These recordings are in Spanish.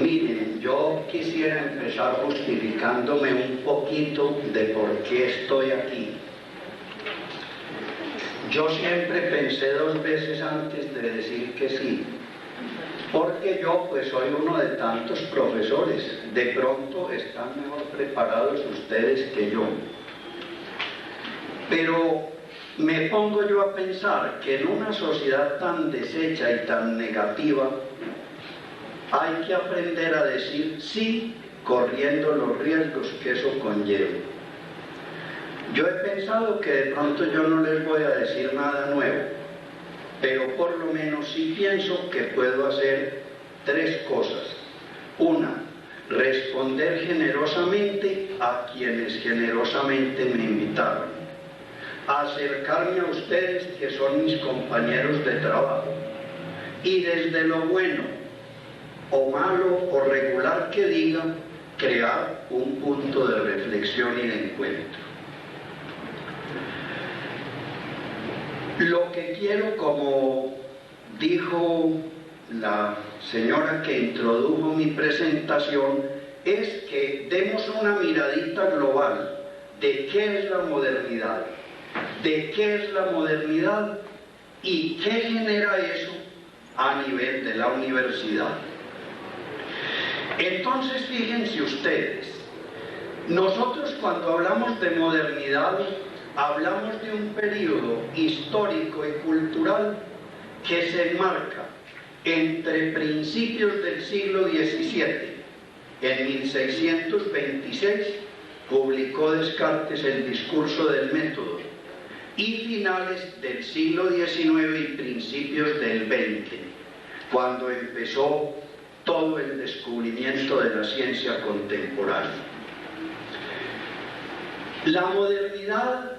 Miren, yo quisiera empezar justificándome un poquito de por qué estoy aquí. Yo siempre pensé 2 veces antes de decir que sí, porque yo pues soy uno de tantos profesores. De pronto están mejor preparados ustedes que yo. Pero me pongo yo a pensar que en una sociedad tan deshecha y tan negativa, hay que aprender a decir sí, corriendo los riesgos que eso conlleva. Yo he pensado que de pronto yo no les voy a decir nada nuevo, pero por lo menos sí pienso que puedo hacer 3 cosas. Una, responder generosamente a quienes generosamente me invitaron. Acercarme a ustedes que son mis compañeros de trabajo. Y desde lo bueno o malo o regular que diga, crear un punto de reflexión y de encuentro. Lo que quiero, como dijo la señora que introdujo mi presentación, es que demos una miradita global de qué es la modernidad, y qué genera eso a nivel de la universidad. Entonces, fíjense ustedes, nosotros cuando hablamos de modernidad, hablamos de un periodo histórico y cultural que se enmarca entre principios del siglo XVII. En 1626 publicó Descartes el Discurso del Método, y finales del siglo XIX y principios del XX, cuando empezó todo el descubrimiento de la ciencia contemporánea. La modernidad,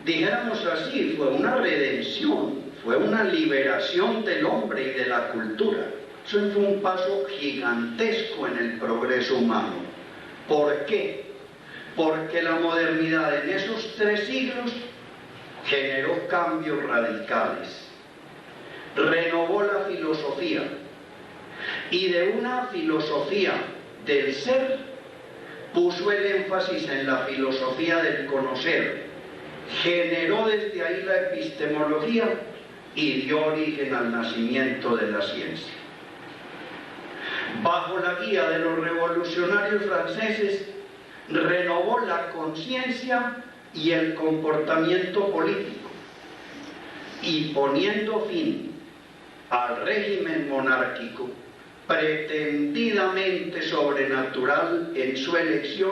dijéramos así, fue una redención, fue una liberación del hombre y de la cultura. Eso fue un paso gigantesco en el progreso humano. ¿Por qué? Porque la modernidad en esos 3 siglos generó cambios radicales, renovó la filosofía, y de una filosofía del ser puso el énfasis en la filosofía del conocer, generó desde ahí la epistemología y dio origen al nacimiento de la ciencia. Bajo la guía de los revolucionarios franceses, renovó la conciencia y el comportamiento político, y poniendo fin al régimen monárquico, pretendidamente sobrenatural en su elección,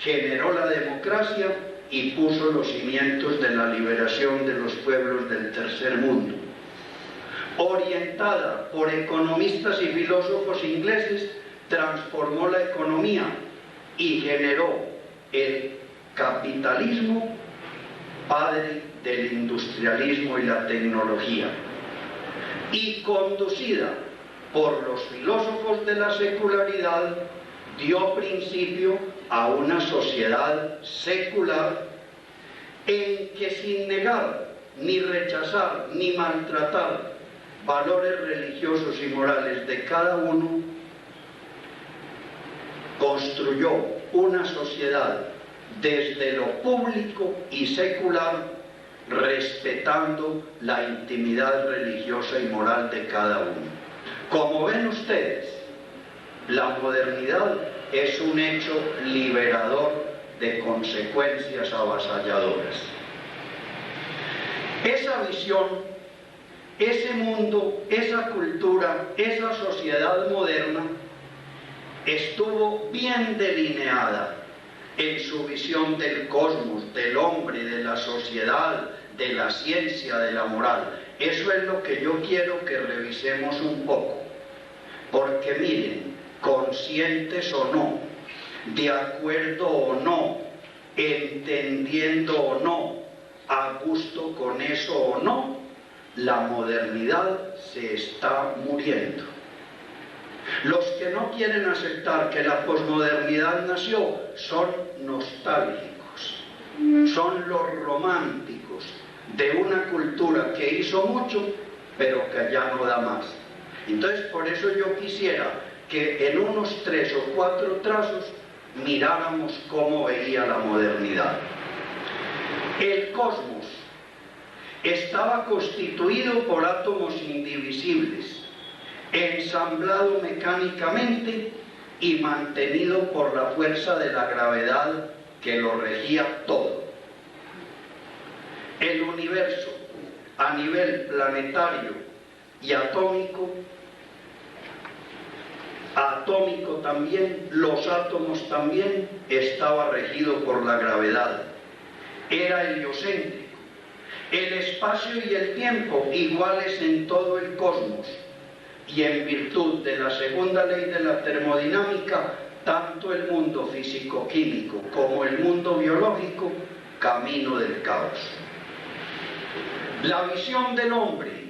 generó la democracia y puso los cimientos de la liberación de los pueblos del tercer mundo. Orientada por economistas y filósofos ingleses, transformó la economía y generó el capitalismo, padre del industrialismo y la tecnología, y conducida por los filósofos de la secularidad, dio principio a una sociedad secular en que, sin negar, ni rechazar, ni maltratar valores religiosos y morales de cada uno, construyó una sociedad desde lo público y secular, respetando la intimidad religiosa y moral de cada uno. Como ven ustedes, la modernidad es un hecho liberador de consecuencias avasalladoras. Esa visión, ese mundo, esa cultura, esa sociedad moderna estuvo bien delineada en su visión del cosmos, del hombre, de la sociedad, de la ciencia, de la moral. Eso es lo que yo quiero que revisemos un poco. Porque miren, conscientes o no, de acuerdo o no, entendiendo o no, a gusto con eso o no, la modernidad se está muriendo. Los que no quieren aceptar que la posmodernidad nació son nostálgicos, son los románticos de una cultura que hizo mucho, pero que ya no da más. Entonces, por eso yo quisiera que en unos 3 o 4 trazos miráramos cómo veía la modernidad. El cosmos estaba constituido por átomos indivisibles, ensamblado mecánicamente y mantenido por la fuerza de la gravedad que lo regía todo. El universo, a nivel planetario y atómico también, los átomos también, estaba regido por la gravedad. Era heliocéntrico. El espacio y el tiempo iguales en todo el cosmos, y en virtud de la segunda ley de la termodinámica, tanto el mundo físico-químico como el mundo biológico, camino del caos. La visión del hombre.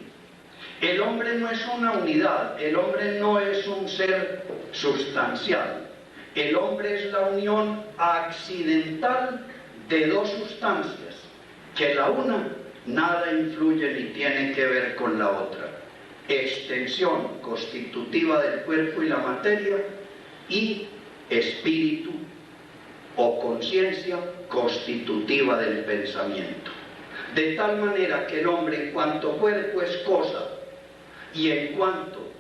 El hombre no es una unidad, el hombre no es un ser sustancial. El hombre es la unión accidental de dos sustancias, que la una nada influye ni tiene que ver con la otra. Extensión constitutiva del cuerpo y la materia, y espíritu o conciencia constitutiva del pensamiento. De tal manera que el hombre, en cuanto cuerpo, es cosa, y en cuanto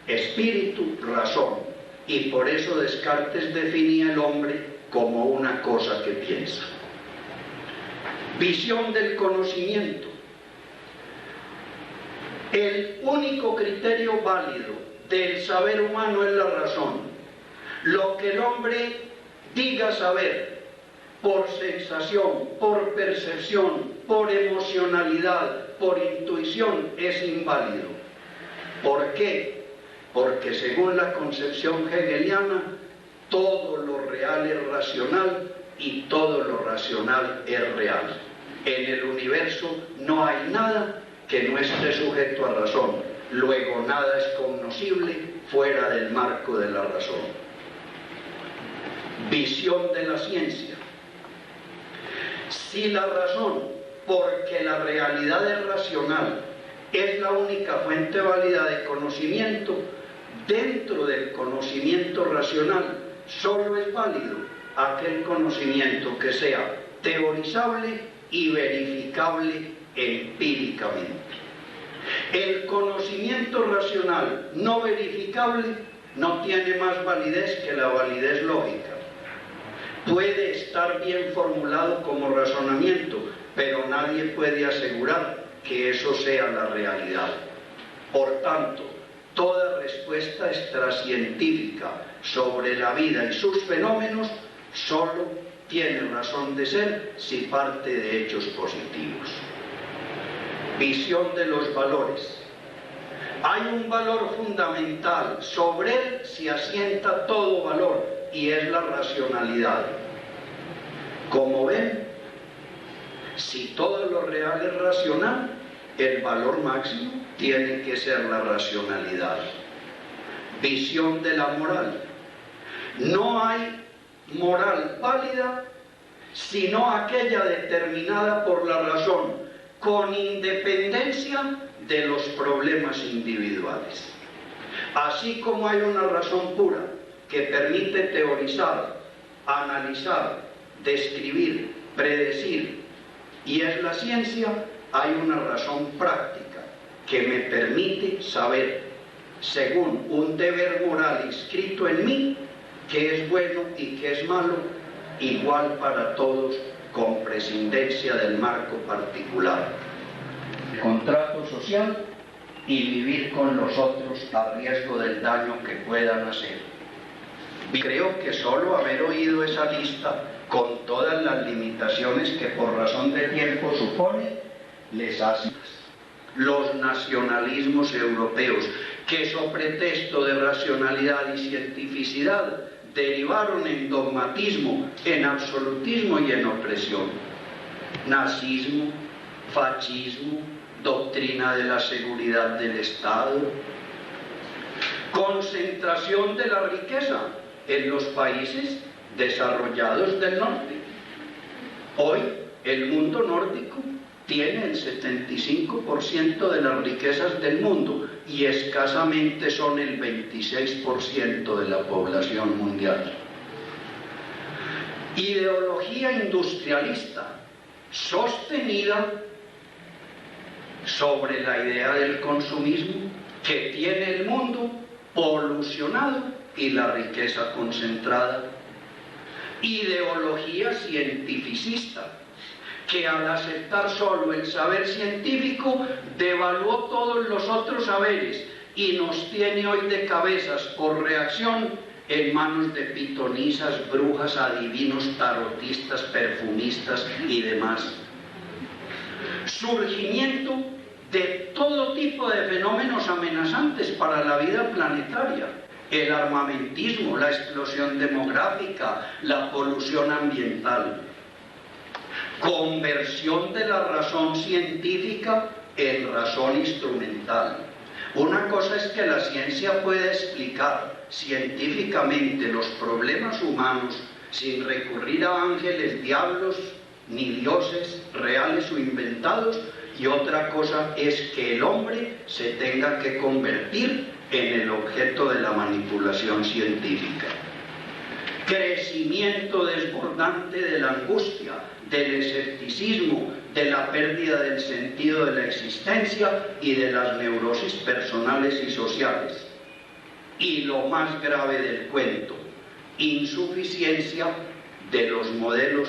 espíritu, razón. Y por eso Descartes definía el hombre como una cosa que piensa. Visión del conocimiento. El único criterio válido del saber humano es la razón. Lo que el hombre diga saber, por sensación, por percepción, por emocionalidad, por intuición, es inválido. ¿Por qué? Porque según la concepción hegeliana, todo lo real es racional y todo lo racional es real. En el universo no hay nada que no esté sujeto a razón, luego nada es cognoscible fuera del marco de la razón. Visión de la ciencia. Si la razón, porque la realidad es racional, es la única fuente válida de conocimiento, dentro del conocimiento racional solo es válido aquel conocimiento que sea teorizable y verificable empíricamente. El conocimiento racional no verificable no tiene más validez que la validez lógica. Puede estar bien formulado como razonamiento, pero nadie puede asegurar que eso sea la realidad. Por tanto, toda respuesta extracientífica sobre la vida y sus fenómenos solo tiene razón de ser si parte de hechos positivos. Visión de los valores. Hay un valor fundamental, sobre él se asienta todo valor, y es la racionalidad. Como ven, si todo lo real es racional, el valor máximo tiene que ser la racionalidad. Visión de la moral. No hay moral válida sino aquella determinada por la razón, con independencia de los problemas individuales. Así como hay una razón pura que permite teorizar, analizar, describir, predecir, y es la ciencia, hay una razón práctica que me permite saber, según un deber moral inscrito en mí, qué es bueno y qué es malo, igual para todos, con prescindencia del marco particular. Contrato social y vivir con los otros a riesgo del daño que puedan hacer. Y creo que solo haber oído esa lista, con todas las limitaciones que por razón de tiempo supone, les hace. Los nacionalismos europeos, que sobre pretexto de racionalidad y cientificidad derivaron en dogmatismo, en absolutismo y en opresión. Nazismo, fascismo, doctrina de la seguridad del Estado, concentración de la riqueza en los países desarrollados del norte. Hoy el mundo nórdico tiene el 75% de las riquezas del mundo y escasamente son el 26% de la población mundial. Ideología industrialista sostenida sobre la idea del consumismo que tiene el mundo polucionado y la riqueza concentrada. Ideología cientificista que al aceptar solo el saber científico devaluó todos los otros saberes y nos tiene hoy de cabezas por reacción en manos de pitonisas, brujas, adivinos, tarotistas, perfumistas y demás. Surgimiento de todo tipo de fenómenos amenazantes para la vida planetaria: el armamentismo, la explosión demográfica, la polución ambiental. Conversión de la razón científica en razón instrumental. Una cosa es que la ciencia pueda explicar científicamente los problemas humanos sin recurrir a ángeles, diablos, ni dioses reales o inventados, y otra cosa es que el hombre se tenga que convertir en el objeto de la manipulación científica. Crecimiento desbordante de la angustia, del escepticismo, de la pérdida del sentido de la existencia y de las neurosis personales y sociales. Y lo más grave del cuento, insuficiencia de los modelos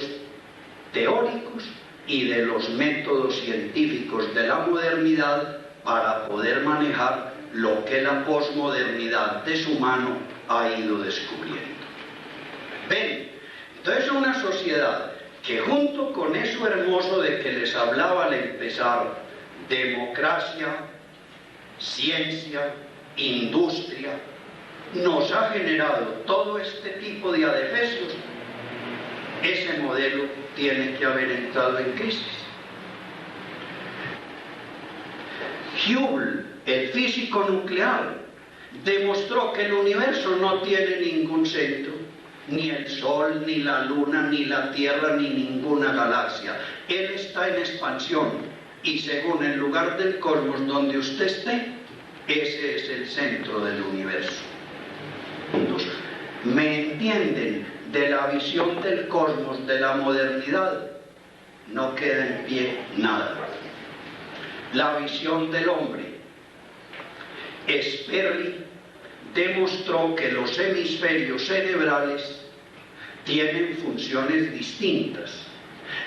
teóricos y de los métodos científicos de la modernidad para poder manejar lo que la posmodernidad de su mano ha ido descubriendo. Ven, entonces una sociedad que junto con eso hermoso de que les hablaba al empezar, democracia, ciencia, industria, nos ha generado todo este tipo de adefesios, ese modelo tiene que haber entrado en crisis. Joule, el físico nuclear, demostró que el universo no tiene ningún centro, ni el Sol, ni la Luna, ni la Tierra, ni ninguna galaxia. Él está en expansión y según el lugar del cosmos donde usted esté, ese es el centro del universo. Entonces, ¿me entienden? De la visión del cosmos, de la modernidad, no queda en pie nada. La visión del hombre. Sperry demostró que los hemisferios cerebrales tienen funciones distintas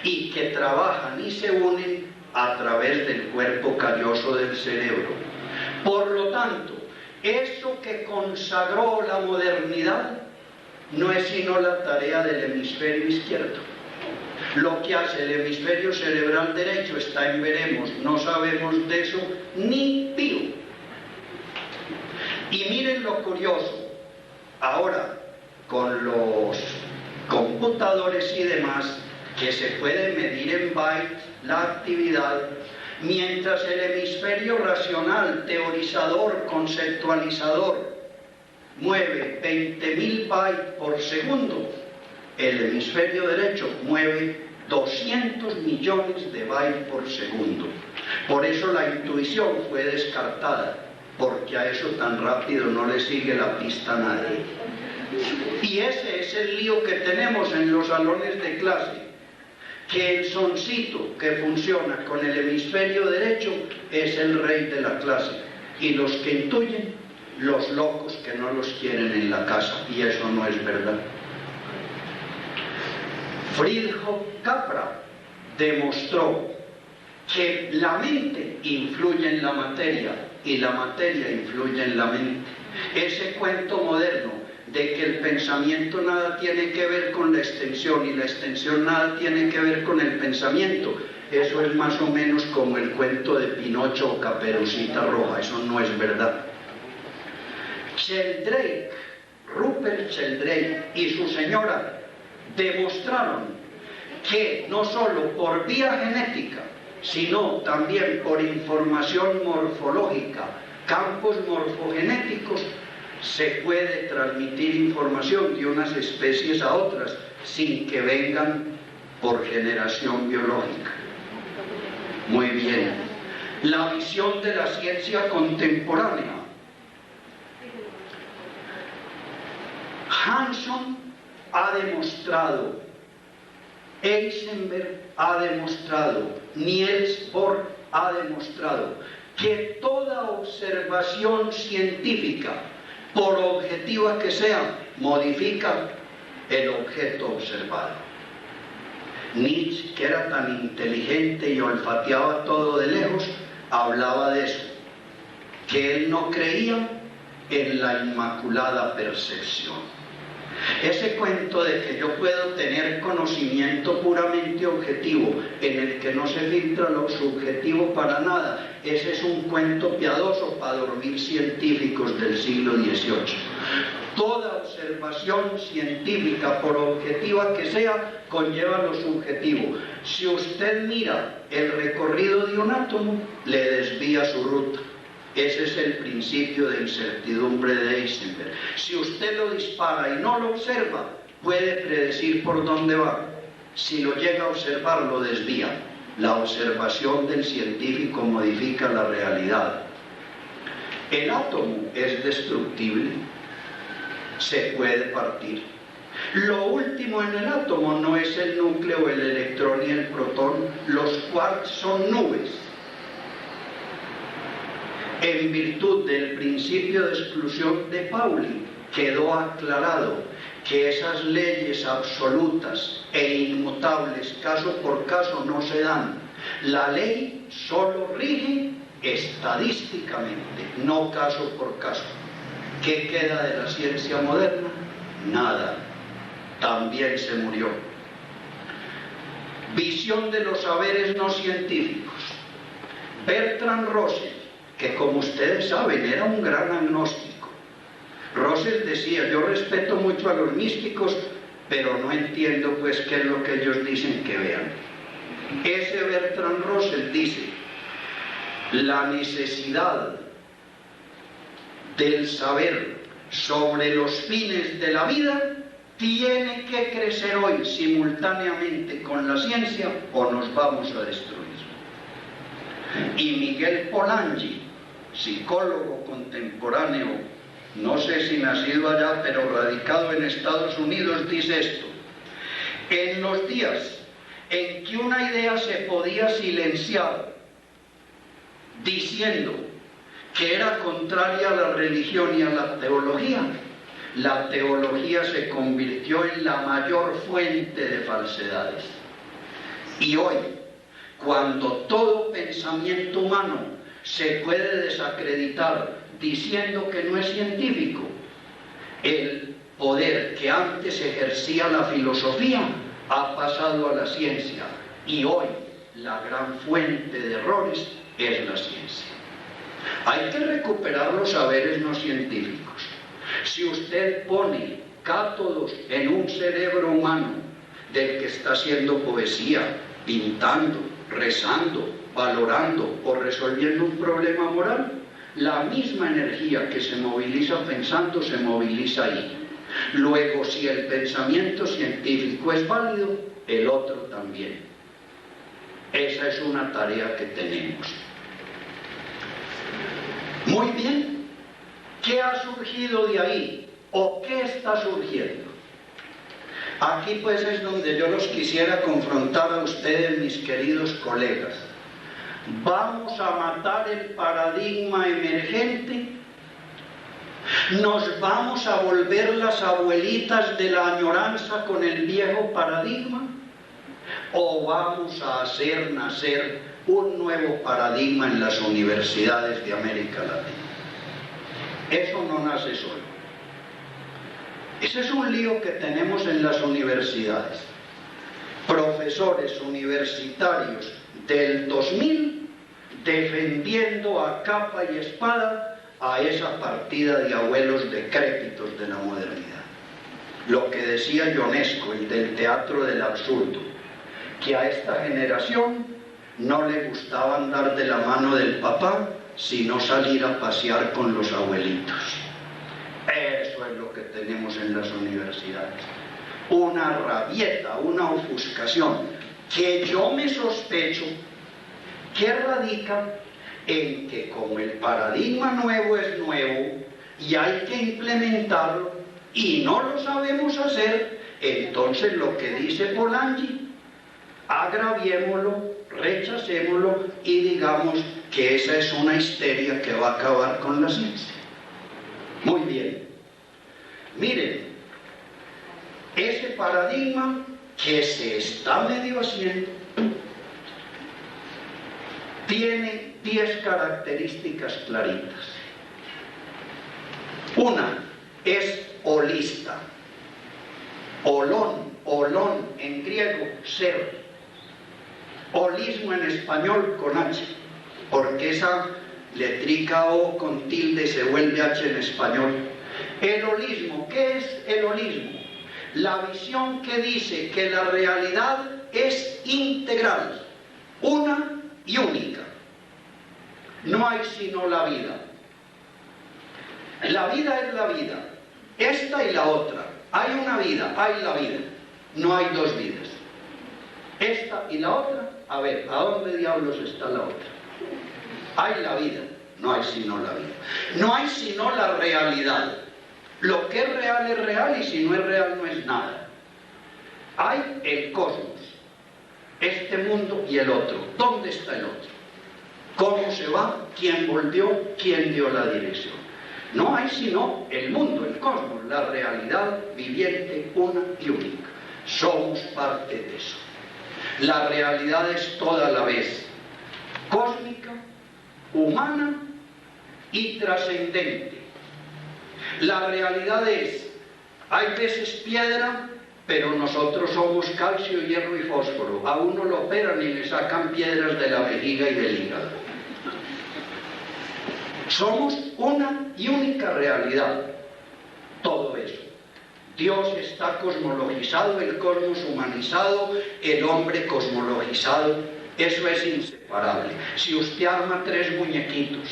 y que trabajan y se unen a través del cuerpo calloso del cerebro. Por lo tanto, eso que consagró la modernidad no es sino la tarea del hemisferio izquierdo. Lo que hace el hemisferio cerebral derecho está en veremos, no sabemos de eso ni pío. Y miren lo curioso, ahora con los computadores y demás, que se puede medir en bytes la actividad, mientras el hemisferio racional, teorizador, conceptualizador, mueve 20.000 bytes por segundo, el hemisferio derecho mueve 200 millones de bytes por segundo. Por eso la intuición fue descartada, porque a eso tan rápido no le sigue la pista a nadie. Y ese es el lío que tenemos en los salones de clase, que el soncito que funciona con el hemisferio derecho es el rey de la clase, y los que intuyen, los locos que no los quieren en la casa, y eso no es verdad. Friedrich Capra demostró que la mente influye en la materia y la materia influye en la mente. Ese cuento moderno de que el pensamiento nada tiene que ver con la extensión y la extensión nada tiene que ver con el pensamiento, eso es más o menos como el cuento de Pinocho o Caperucita Roja, eso no es verdad. Sheldrake, Rupert Sheldrake y su señora demostraron que no solo por vía genética, sino también por información morfológica, campos morfogenéticos, se puede transmitir información de unas especies a otras sin que vengan por generación biológica. Muy bien. La visión de la ciencia contemporánea. Hanson ha demostrado, Heisenberg ha demostrado, Niels Bohr ha demostrado que toda observación científica, por objetiva que sea, modifica el objeto observado. Nietzsche, que era tan inteligente y olfateaba todo de lejos, hablaba de eso, que él no creía en la inmaculada percepción. Ese cuento de que yo puedo tener conocimiento puramente objetivo, en el que no se filtra lo subjetivo para nada, ese es un cuento piadoso para dormir científicos del siglo XVIII. Toda observación científica, por objetiva que sea, conlleva lo subjetivo. Si usted mira el recorrido de un átomo, le desvía su ruta. Ese es el principio de incertidumbre de Heisenberg. Si usted lo dispara y no lo observa, puede predecir por dónde va. Si lo llega a observar, lo desvía. La observación del científico modifica la realidad. El átomo es destructible, se puede partir. Lo último en el átomo no es el núcleo, el electrón y el protón. Los quarks son nubes. En virtud del principio de exclusión de Pauli, quedó aclarado que esas leyes absolutas e inmutables, caso por caso, no se dan. La ley solo rige estadísticamente, no caso por caso. ¿Qué queda de la ciencia moderna? Nada. También se murió. Visión de los saberes no científicos. Bertrand Russell, que como ustedes saben era un gran agnóstico. Russell decía, yo respeto mucho a los místicos, pero no entiendo pues qué es lo que ellos dicen que vean. Ese Bertrand Russell dice, la necesidad del saber sobre los fines de la vida tiene que crecer hoy simultáneamente con la ciencia o nos vamos a destruir. Y Miguel Polanyi, psicólogo contemporáneo, no sé si nacido allá, pero radicado en Estados Unidos, dice esto: en los días en que una idea se podía silenciar diciendo que era contraria a la religión y a la teología se convirtió en la mayor fuente de falsedades. Y hoy, cuando todo pensamiento humano se puede desacreditar diciendo que no es científico, el poder que antes ejercía la filosofía ha pasado a la ciencia, y hoy la gran fuente de errores es la ciencia. Hay que recuperar los saberes no científicos. Si usted pone cátodos en un cerebro humano del que está haciendo poesía, pintando, rezando, valorando o resolviendo un problema moral, la misma energía que se moviliza pensando se moviliza ahí. Luego, si el pensamiento científico es válido, el otro también. Esa es una tarea que tenemos. Muy bien, ¿qué ha surgido de ahí? ¿O qué está surgiendo? Aquí pues es donde yo los quisiera confrontar a ustedes, mis queridos colegas. ¿Vamos a matar el paradigma emergente? ¿Nos vamos a volver las abuelitas de la añoranza con el viejo paradigma? ¿O vamos a hacer nacer un nuevo paradigma en las universidades de América Latina? Eso no nace solo. Ese es un lío que tenemos en las universidades. Profesores universitarios del 2000 defendiendo a capa y espada a esa partida de abuelos decrépitos de la modernidad. Lo que decía Ionesco, el del teatro del absurdo, que a esta generación no le gustaba andar de la mano del papá, sino salir a pasear con los abuelitos. Eso es lo que tenemos en las universidades. Una rabieta, una ofuscación, que yo me sospecho que radica en que como el paradigma nuevo es nuevo y hay que implementarlo y no lo sabemos hacer, entonces lo que dice Polanyi, agraviémoslo, rechacémoslo y digamos que esa es una histeria que va a acabar con la ciencia. Muy bien. Miren, ese paradigma que se está medio haciendo tiene 10 características claritas. Una es holista. Olón en griego, ser. Holismo en español con H, porque esa letrica O con tilde se vuelve H en español. El holismo, ¿qué es el holismo? La visión que dice que la realidad es integral, una y única. No hay sino la vida. La vida es la vida, esta y la otra. Hay una vida, hay la vida. No hay dos vidas. Esta y la otra, a ver, ¿a dónde diablos está la otra? Hay la vida, no hay sino la vida. No hay sino la realidad. Lo que es real y si no es real no es nada. Hay el cosmos, este mundo y el otro. ¿Dónde está el otro? ¿Cómo se va? ¿Quién volvió? ¿Quién dio la dirección? No hay sino el mundo, el cosmos, la realidad viviente, una y única. Somos parte de eso. La realidad es toda la vez cósmica, humana y trascendente. La realidad es, hay veces piedra, pero nosotros somos calcio, hierro y fósforo. A uno lo operan y le sacan piedras de la vejiga y del hígado. Somos una y única realidad. Todo eso. Dios está cosmologizado, el cosmos humanizado, el hombre cosmologizado. Eso es inseparable. Si usted arma 3 muñequitos,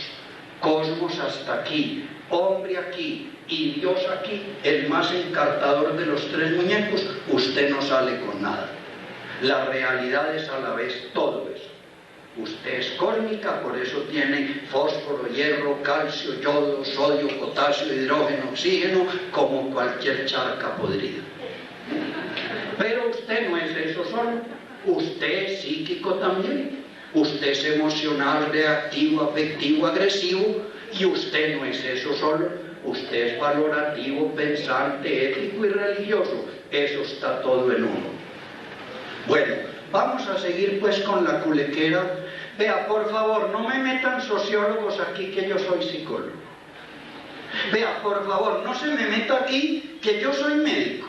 cosmos hasta aquí, hombre aquí y Dios aquí, el más encartador de los 3 muñecos, usted no sale con nada. La realidad es a la vez todo eso. Usted es cósmica, por eso tiene fósforo, hierro, calcio, yodo, sodio, potasio, hidrógeno, oxígeno, como cualquier charca podrida. Pero usted no es eso solo, usted es psíquico también. Usted es emocional, reactivo, afectivo, agresivo, y usted no es eso solo. Usted es valorativo, pensante, ético y religioso. Eso está todo en uno. Bueno, vamos a seguir pues con la culequera. Vea, por favor, no me metan sociólogos aquí que yo soy psicólogo. Vea, por favor, no se me meta aquí que yo soy médico.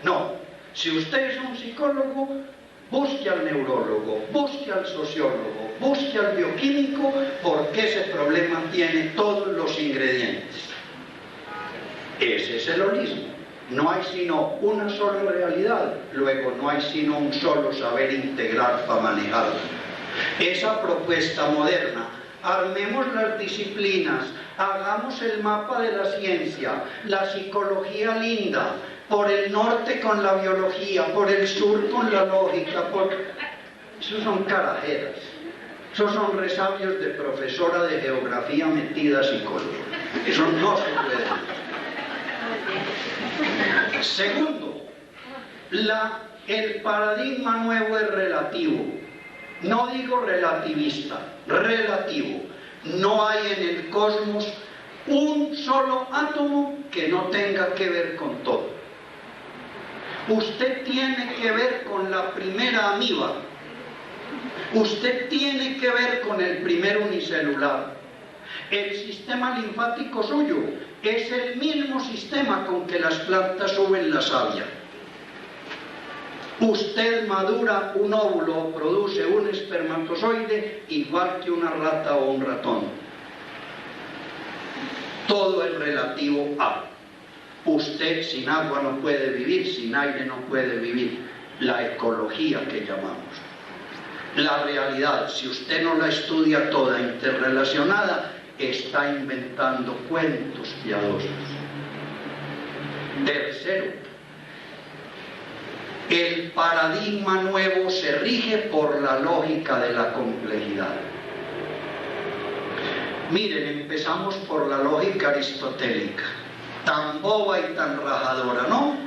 No, si usted es un psicólogo, busque al neurólogo, busque al sociólogo, busque al bioquímico, porque ese problema tiene todos los ingredientes. Ese es el holismo. No hay sino una sola realidad, luego no hay sino un solo saber integral para manejarlo. Esa propuesta moderna, armemos las disciplinas, hagamos el mapa de la ciencia, la psicología linda, por el norte con la biología, por el sur con la lógica, esos son carajeras, esos son resabios de profesora de geografía metida psicóloga, eso no se puede hacer. Segundo, el paradigma nuevo es relativo. No digo relativista, relativo. No hay en el cosmos un solo átomo que no tenga que ver con todo. Usted tiene que ver con la primera amiba. Usted tiene que ver con el primer unicelular. El sistema linfático suyo es el mismo sistema con que las plantas suben la savia. Usted madura un óvulo, produce un espermatozoide igual que una rata o un ratón. Todo es relativo a. Usted sin agua no puede vivir, sin aire no puede vivir. La ecología que llamamos. La realidad, si usted no la estudia toda interrelacionada, está inventando cuentos piadosos. Tercero, El paradigma nuevo se rige por la lógica de la complejidad. Miren, empezamos por la lógica aristotélica, tan boba y tan rajadora, ¿no?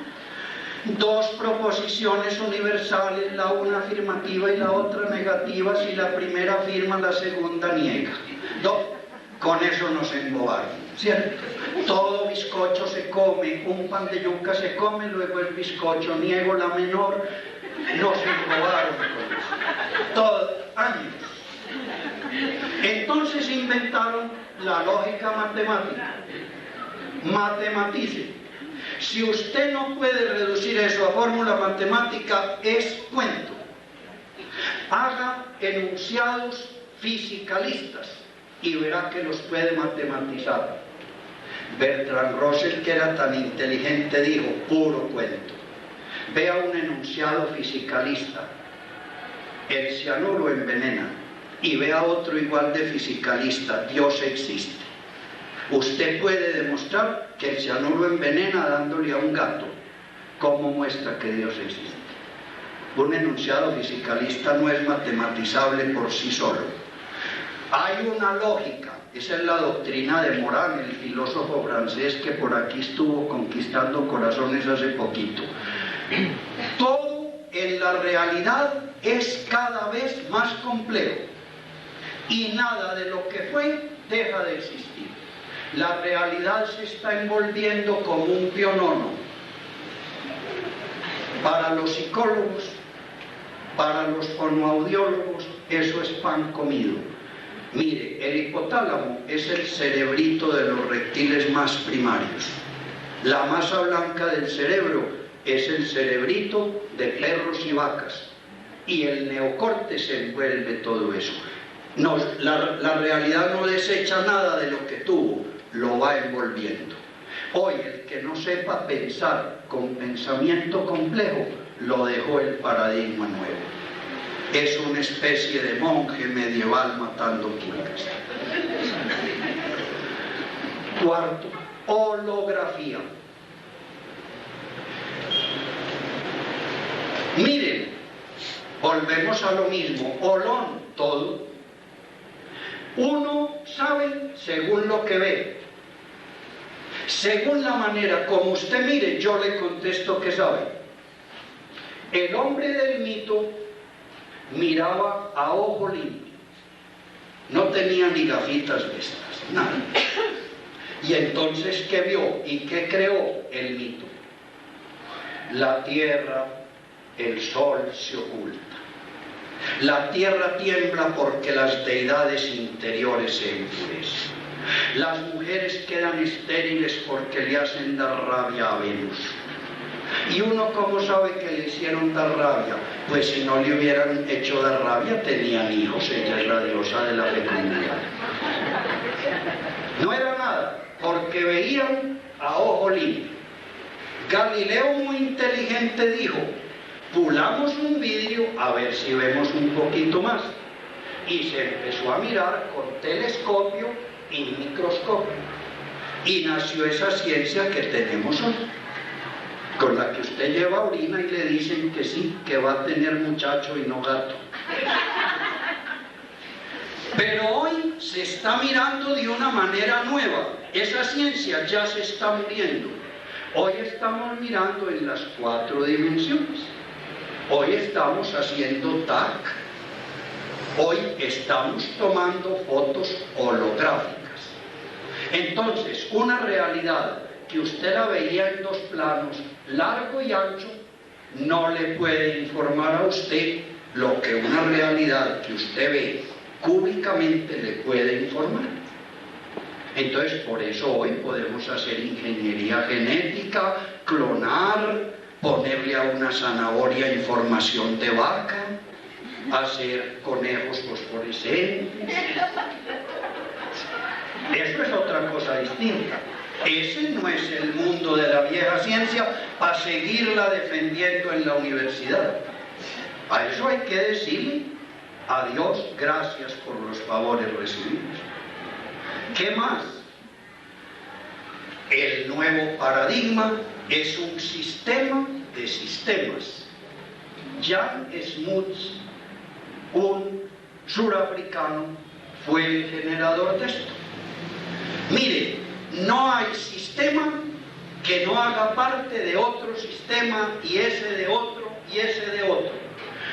Dos proposiciones universales, la una afirmativa y la otra negativa. Si la primera afirma, la segunda niega. Con eso nos embobaron, ¿cierto? Todo bizcocho se come, un pan de yuca se come, luego el bizcocho, niego la menor. Nos embobaron con eso. Todos años. Entonces inventaron la lógica matemática. Matematice. Si usted no puede reducir eso a fórmula matemática, es cuento. Haga enunciados fisicalistas y verá que los puede matematizar. Bertrand Russell, que era tan inteligente, dijo, puro cuento. Vea un enunciado fisicalista, el cianuro envenena, y vea otro igual de fisicalista, Dios existe. Usted puede demostrar que el cianuro envenena dándole a un gato. ¿Cómo muestra que Dios existe? Un enunciado fisicalista no es matematizable por sí solo. Hay una lógica, esa es la doctrina de Morán, el filósofo francés que por aquí estuvo conquistando corazones hace poquito. Todo en la realidad es cada vez más complejo y nada de lo que fue deja de existir. La realidad se está envolviendo como un pionono. Para los psicólogos, para los fonoaudiólogos, eso es pan comido. Mire, el hipotálamo es el cerebrito de los reptiles más primarios. La masa blanca del cerebro es el cerebrito de perros y vacas. Y el neocórtex envuelve todo eso. No, la realidad no desecha nada de lo que tuvo, lo va envolviendo. Hoy el que no sepa pensar con pensamiento complejo, lo dejó el paradigma nuevo. Es una especie de monje medieval matando pulgas. Cuarto, holografía. Miren, volvemos a lo mismo, holón, todo. Uno sabe según lo que ve. Según la manera como usted mire, yo le contesto que sabe. El hombre del mito miraba a ojo limpio, no tenía ni gafitas de estas, nada. Y entonces, ¿qué vio y qué creó el mito? La tierra, el sol se oculta. La tierra tiembla porque las deidades interiores se enfurecen. Las mujeres quedan estériles porque le hacen dar rabia a Venus. ¿Y uno cómo sabe que le hicieron dar rabia? Pues si no le hubieran hecho dar rabia, tenían hijos, ella es la diosa de la fecundidad. No era nada, porque veían a ojo limpio. Galileo, muy inteligente, dijo, pulamos un vidrio a ver si vemos un poquito más. Y se empezó a mirar con telescopio y microscopio. Y nació esa ciencia que tenemos hoy, con la que usted lleva orina y le dicen que sí, que va a tener muchacho y no gato. Pero hoy se está mirando de una manera nueva. Esa ciencia ya se está muriendo. Hoy estamos mirando en las 4 dimensiones. Hoy estamos haciendo TAC. Hoy estamos tomando fotos holográficas. Entonces, una realidad que usted la veía en 2 planos, largo y ancho, no le puede informar a usted lo que una realidad que usted ve cúbicamente le puede informar. Entonces, por eso hoy podemos hacer ingeniería genética, clonar, ponerle a una zanahoria información de vaca, hacer conejos fosforescentes. Eso es otra cosa distinta. Ese no es el mundo de la vieja ciencia para seguirla defendiendo en la universidad. A eso hay que decirle a Dios gracias por los favores recibidos. ¿Qué más? El nuevo paradigma es un sistema de sistemas. Jan Smuts, un surafricano, fue el generador de esto. Mire, no hay sistema que no haga parte de otro sistema, y ese de otro, y ese de otro.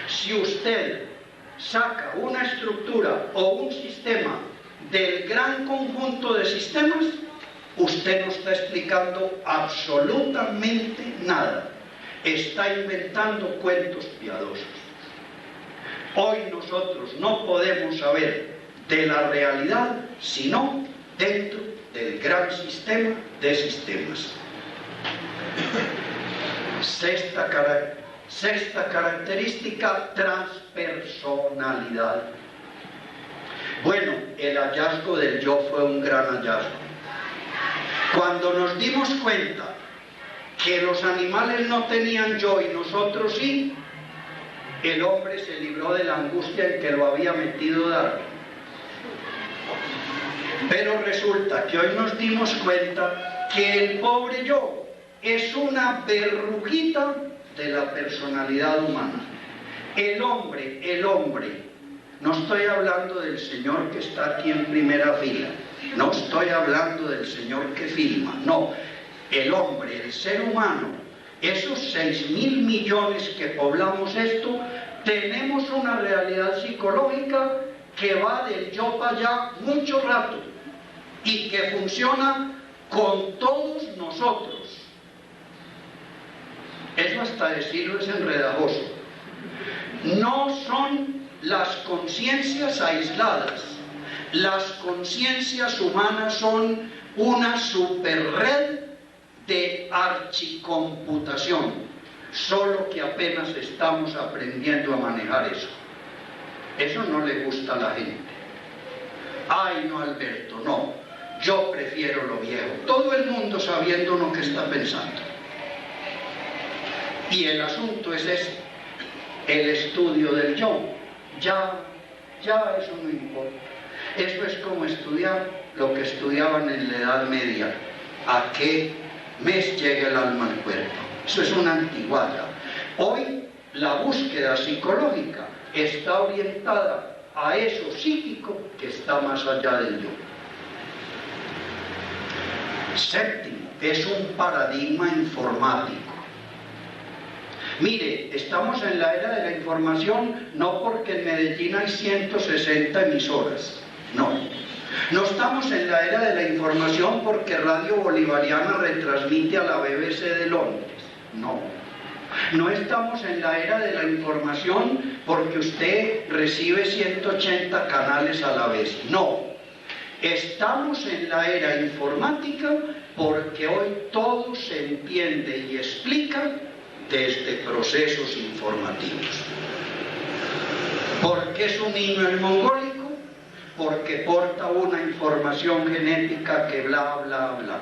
Si usted saca una estructura o un sistema del gran conjunto de sistemas, usted no está explicando absolutamente nada. Está inventando cuentos piadosos. Hoy nosotros no podemos saber de la realidad sino dentro del gran sistema de sistemas. Sexta característica, transpersonalidad. Bueno, el hallazgo del yo fue un gran hallazgo. Cuando nos dimos cuenta que los animales no tenían yo y nosotros sí, el hombre se libró de la angustia en que lo había metido Darwin. Pero resulta que hoy nos dimos cuenta que el pobre yo es una verrujita de la personalidad humana. El hombre, no estoy hablando del señor que está aquí en primera fila, no estoy hablando del señor que filma, no, el hombre, el ser humano, esos 6.000 millones que poblamos esto, tenemos una realidad psicológica que va del yo para allá mucho rato y que funciona con todos nosotros. Eso hasta decirlo es enredajoso. No son las conciencias aisladas. Las conciencias humanas son una superred de archicomputación, solo que apenas estamos aprendiendo a manejar eso. Eso no le gusta a la gente. Ay, no, Alberto, no, yo prefiero lo viejo. Todo el mundo sabiendo lo que está pensando. Y el asunto es ese, el estudio del yo. Ya eso no importa. Eso es como estudiar lo que estudiaban en la Edad Media. ¿A qué mes llega el alma al cuerpo? Eso es una antigüedad. Hoy la búsqueda psicológica está orientada a eso psíquico que está más allá del yo. Séptimo, es un paradigma informático. Mire, estamos en la era de la información no porque en Medellín hay 160 emisoras, no. No estamos en la era de la información porque Radio Bolivariana retransmite a la BBC de Londres, no. No estamos en la era de la información porque usted recibe 180 canales a la vez, no. Estamos en la era informática porque hoy todo se entiende y explica desde procesos informativos. ¿Por qué es un niño el mongólico? Porque porta una información genética que bla, bla, bla.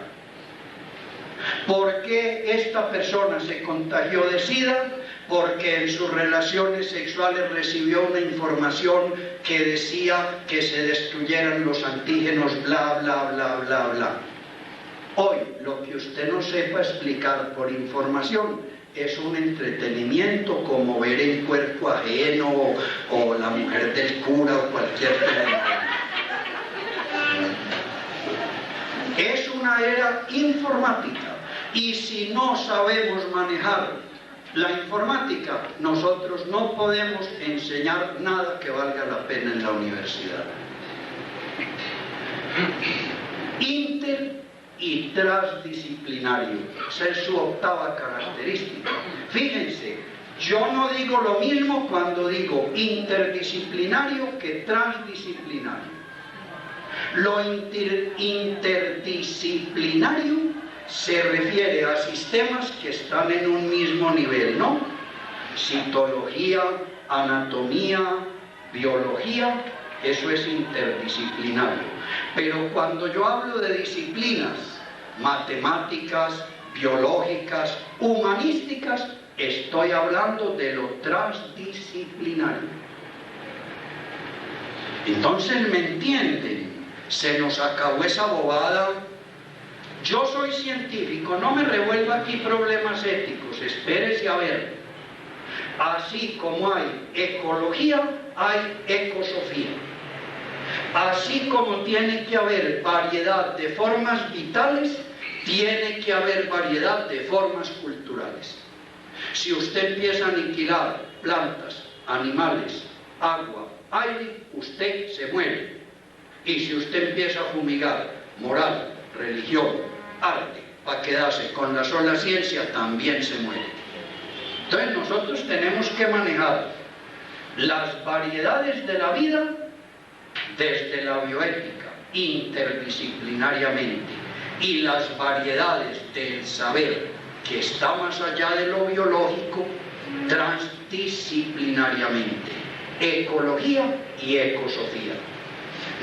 ¿Por qué esta persona se contagió de SIDA? Porque en sus relaciones sexuales recibió una información que decía que se destruyeran los antígenos, bla, bla, bla, bla, bla. Hoy, lo que usted no sepa explicar por información es un entretenimiento como ver el cuerpo ajeno o la mujer del cura o cualquier telenovela. Es una era informática y si no sabemos manejar la informática, nosotros no podemos enseñar nada que valga la pena en la universidad. Inter y transdisciplinario, esa es su octava característica. Fíjense, yo no digo lo mismo cuando digo interdisciplinario que transdisciplinario. Lo interdisciplinario se refiere a sistemas que están en un mismo nivel, ¿no? Citología, anatomía, biología, eso es interdisciplinario. Pero cuando yo hablo de disciplinas matemáticas, biológicas, humanísticas, estoy hablando de lo transdisciplinario. Entonces, ¿me entienden? Se nos acabó esa bobada. Yo soy científico, no me revuelva aquí problemas éticos, espérese a ver. Así como hay ecología, hay ecosofía. Así como tiene que haber variedad de formas vitales, tiene que haber variedad de formas culturales. Si usted empieza a aniquilar plantas, animales, agua, aire, usted se muere. Y si usted empieza a fumigar moral, religión, arte, para quedarse con la sola ciencia, también se muere. Entonces nosotros tenemos que manejar las variedades de la vida desde la bioética, interdisciplinariamente, y las variedades del saber que está más allá de lo biológico, transdisciplinariamente, ecología y ecosofía.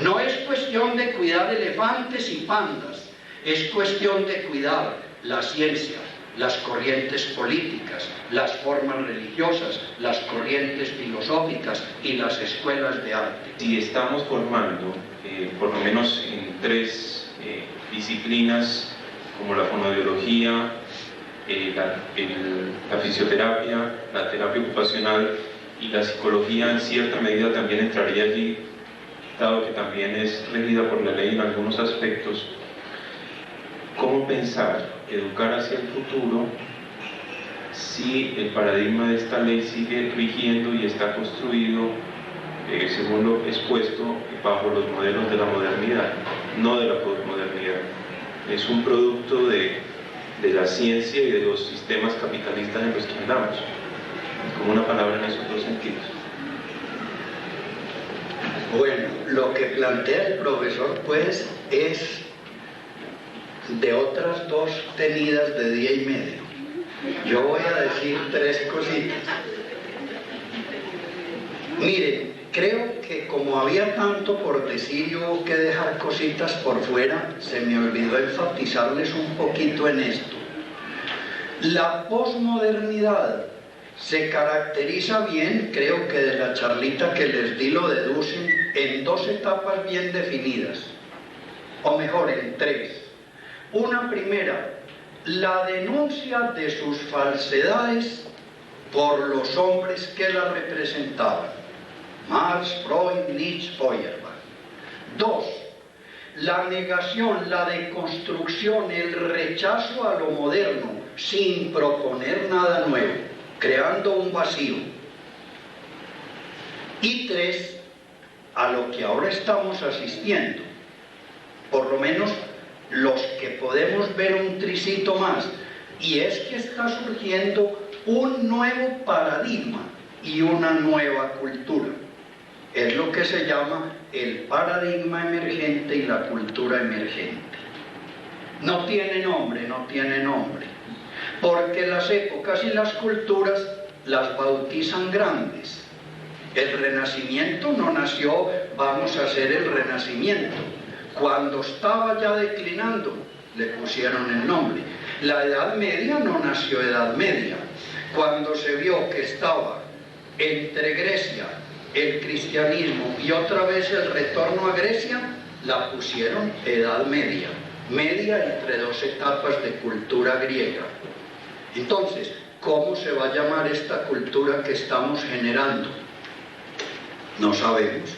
No es cuestión de cuidar elefantes y pandas, es cuestión de cuidar la ciencia, las corrientes políticas, las formas religiosas, las corrientes filosóficas y las escuelas de arte. Si estamos formando, por lo menos en 3 disciplinas como la fonoaudiología, la fisioterapia, la terapia ocupacional y la psicología, en cierta medida también entraría allí, dado que también es regida por la ley en algunos aspectos. ¿Cómo pensar educar hacia el futuro si el paradigma de esta ley sigue rigiendo y está construido, según lo expuesto, bajo los modelos de la modernidad, no de la posmodernidad? Es un producto de la ciencia y de los sistemas capitalistas en los que andamos, como una palabra en esos 2 sentidos. Bueno, lo que plantea el profesor pues es de otras 2 tenidas de día y medio. Yo voy a decir 3 cositas. Miren, creo que como había tanto por decir y hubo que dejar cositas por fuera, se me olvidó enfatizarles un poquito en esto. La posmodernidad se caracteriza bien, creo que de la charlita que les di lo deducen, en 2 etapas bien definidas, o mejor, en 3. Una primera, la denuncia de sus falsedades por los hombres que la representaban, Marx, Freud, Nietzsche, Feuerbach. 2, la negación, la deconstrucción, el rechazo a lo moderno, sin proponer nada nuevo, creando un vacío. Y 3, a lo que ahora estamos asistiendo, por lo menos los que podemos ver un tricito más, y es que está surgiendo un nuevo paradigma y una nueva cultura. Es lo que se llama el paradigma emergente y la cultura emergente. No tiene nombre, porque las épocas y las culturas las bautizan grandes. El Renacimiento no nació, vamos a hacer el Renacimiento. Cuando estaba ya declinando, le pusieron el nombre. La Edad Media no nació Edad Media. Cuando se vio que estaba entre Grecia, el cristianismo y otra vez el retorno a Grecia, la pusieron Edad Media. Media entre 2 etapas de cultura griega. Entonces, ¿cómo se va a llamar esta cultura que estamos generando? No sabemos.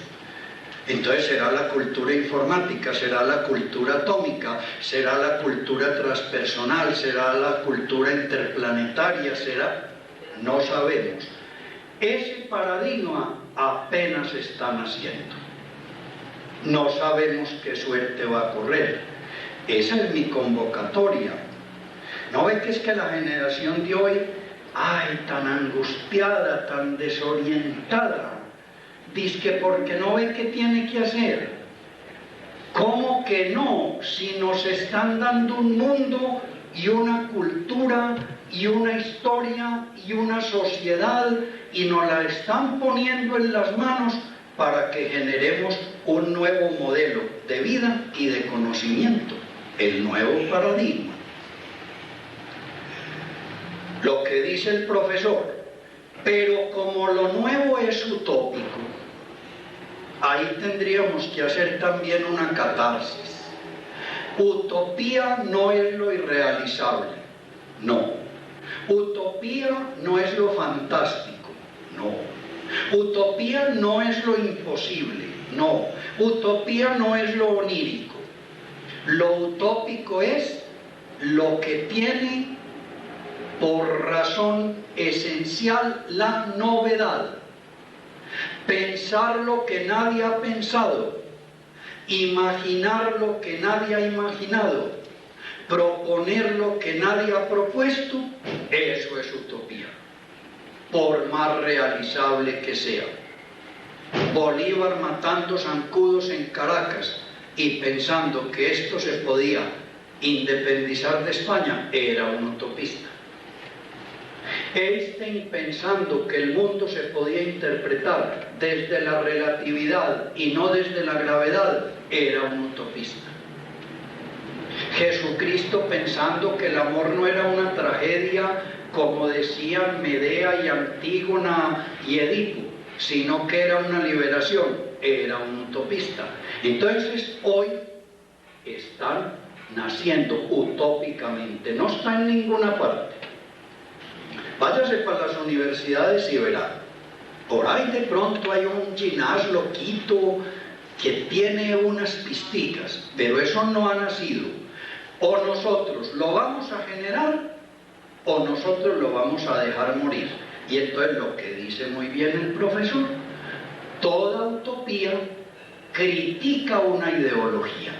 Entonces será la cultura informática, será la cultura atómica, será la cultura transpersonal, será la cultura interplanetaria, será... No sabemos. Ese paradigma apenas está naciendo. No sabemos qué suerte va a correr. Esa es mi convocatoria. ¿No ven que es que la generación de hoy, ay, tan angustiada, tan desorientada? Dice porque no ve qué tiene que hacer. ¿Cómo que no? Si nos están dando un mundo y una cultura y una historia y una sociedad y nos la están poniendo en las manos para que generemos un nuevo modelo de vida y de conocimiento, el nuevo paradigma. Lo que dice el profesor, pero como lo nuevo es utópico, ahí tendríamos que hacer también una catarsis. Utopía no es lo irrealizable, no. Utopía no es lo fantástico. no. Utopía no es lo imposible, no. Utopía no es lo onírico. Lo utópico es lo que tiene por razón esencial la novedad. Pensar lo que nadie ha pensado, imaginar lo que nadie ha imaginado, proponer lo que nadie ha propuesto, eso es utopía, por más realizable que sea. Bolívar matando zancudos en Caracas y pensando que esto se podía independizar de España, era un utopista. Einstein pensando que el mundo se podía interpretar desde la relatividad y no desde la gravedad, era un utopista. Jesucristo pensando que el amor no era una tragedia, como decían Medea y Antígona y Edipo, sino que era una liberación, era un utopista. Entonces hoy están naciendo utópicamente, no está en ninguna parte. Váyase para las universidades y verá, por ahí de pronto hay un ginás loquito que tiene unas pisticas, pero eso no ha nacido. O nosotros lo vamos a generar o nosotros lo vamos a dejar morir. Y entonces lo que dice muy bien el profesor, toda utopía critica una ideología.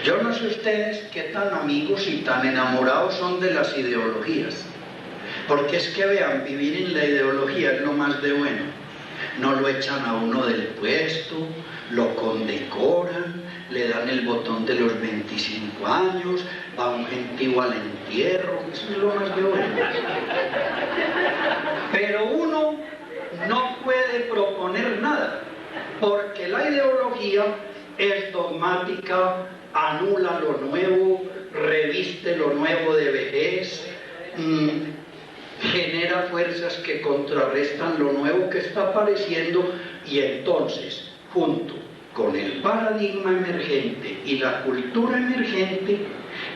Yo no sé ustedes qué tan amigos y tan enamorados son de las ideologías, porque es que vean, vivir en la ideología es lo más de bueno. No lo echan a uno del puesto, lo condecoran, le dan el botón de los 25 años, va un gentío al entierro, eso es lo más de bueno. Pero uno no puede proponer nada, porque la ideología es dogmática, anula lo nuevo, reviste lo nuevo de vejez, genera fuerzas que contrarrestan lo nuevo que está apareciendo, y entonces, junto con el paradigma emergente y la cultura emergente,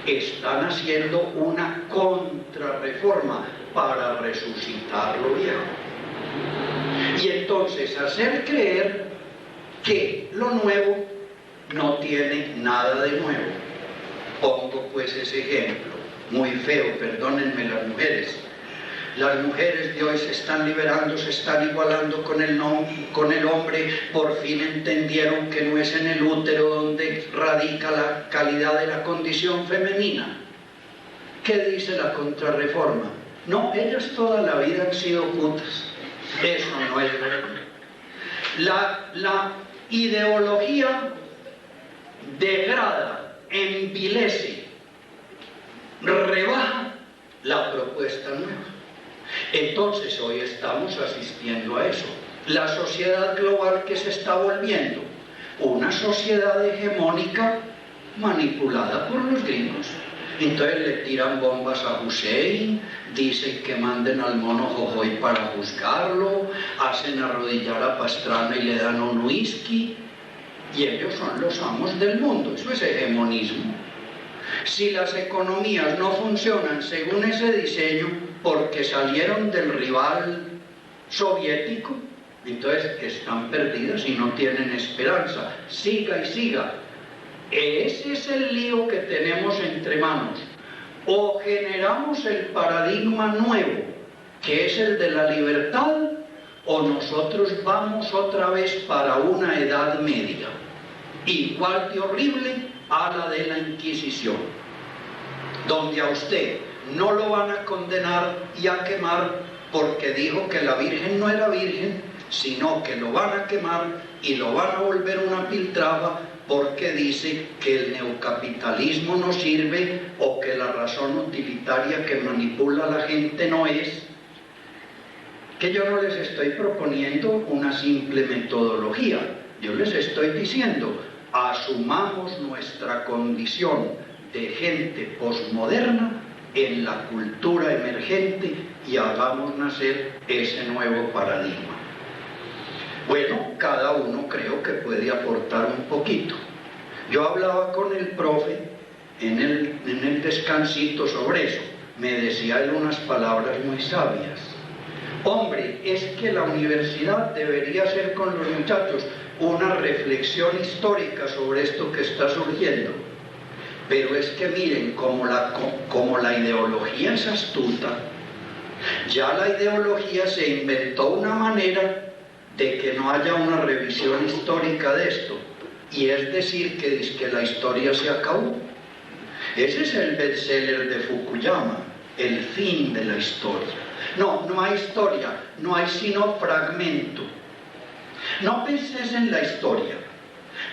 están haciendo una contrarreforma para resucitar lo viejo. Y entonces hacer creer que lo nuevo no tiene nada de nuevo. Pongo pues ese ejemplo, muy feo, perdónenme las mujeres. Las mujeres de hoy se están liberando, se están igualando con el hombre, por fin entendieron que no es en el útero donde radica la calidad de la condición femenina. ¿Qué dice la contrarreforma? No, ellas toda la vida han sido putas. Eso no es verdad. La ideología degrada, envilece, rebaja la propuesta nueva. Entonces hoy estamos asistiendo a eso. La sociedad global que se está volviendo una sociedad hegemónica manipulada por los gringos. Entonces le tiran bombas a Hussein, dicen que manden al mono Jojoy para juzgarlo, hacen arrodillar a Pastrana y le dan un whisky, y ellos son los amos del mundo. Eso es hegemonismo. Si las economías no funcionan según ese diseño porque salieron del rival soviético, entonces están perdidas y no tienen esperanza. Siga y siga. Ese es el lío que tenemos entre manos. O generamos el paradigma nuevo, que es el de la libertad, o nosotros vamos otra vez para una edad media, igual de horrible a la de la Inquisición, donde a usted no lo van a condenar y a quemar porque dijo que la Virgen no era virgen, sino que lo van a quemar y lo van a volver una piltrafa porque dice que el neocapitalismo no sirve o que la razón utilitaria que manipula a la gente no es. Que yo no les estoy proponiendo una simple metodología, yo les estoy diciendo, asumamos nuestra condición de gente posmoderna en la cultura emergente y hagamos nacer ese nuevo paradigma. Bueno, cada uno creo que puede aportar un poquito. Yo hablaba con el profe en el descansito sobre eso. Me decía él unas palabras muy sabias. Hombre, es que la universidad debería hacer con los muchachos una reflexión histórica sobre esto que está surgiendo. Pero es que miren, como la ideología es astuta, ya la ideología se inventó una manera de que no haya una revisión histórica de esto. Y es decir, que la historia se acabó. Ese es el bestseller de Fukuyama, el fin de la historia. No hay historia, no hay sino fragmento. No penses en la historia.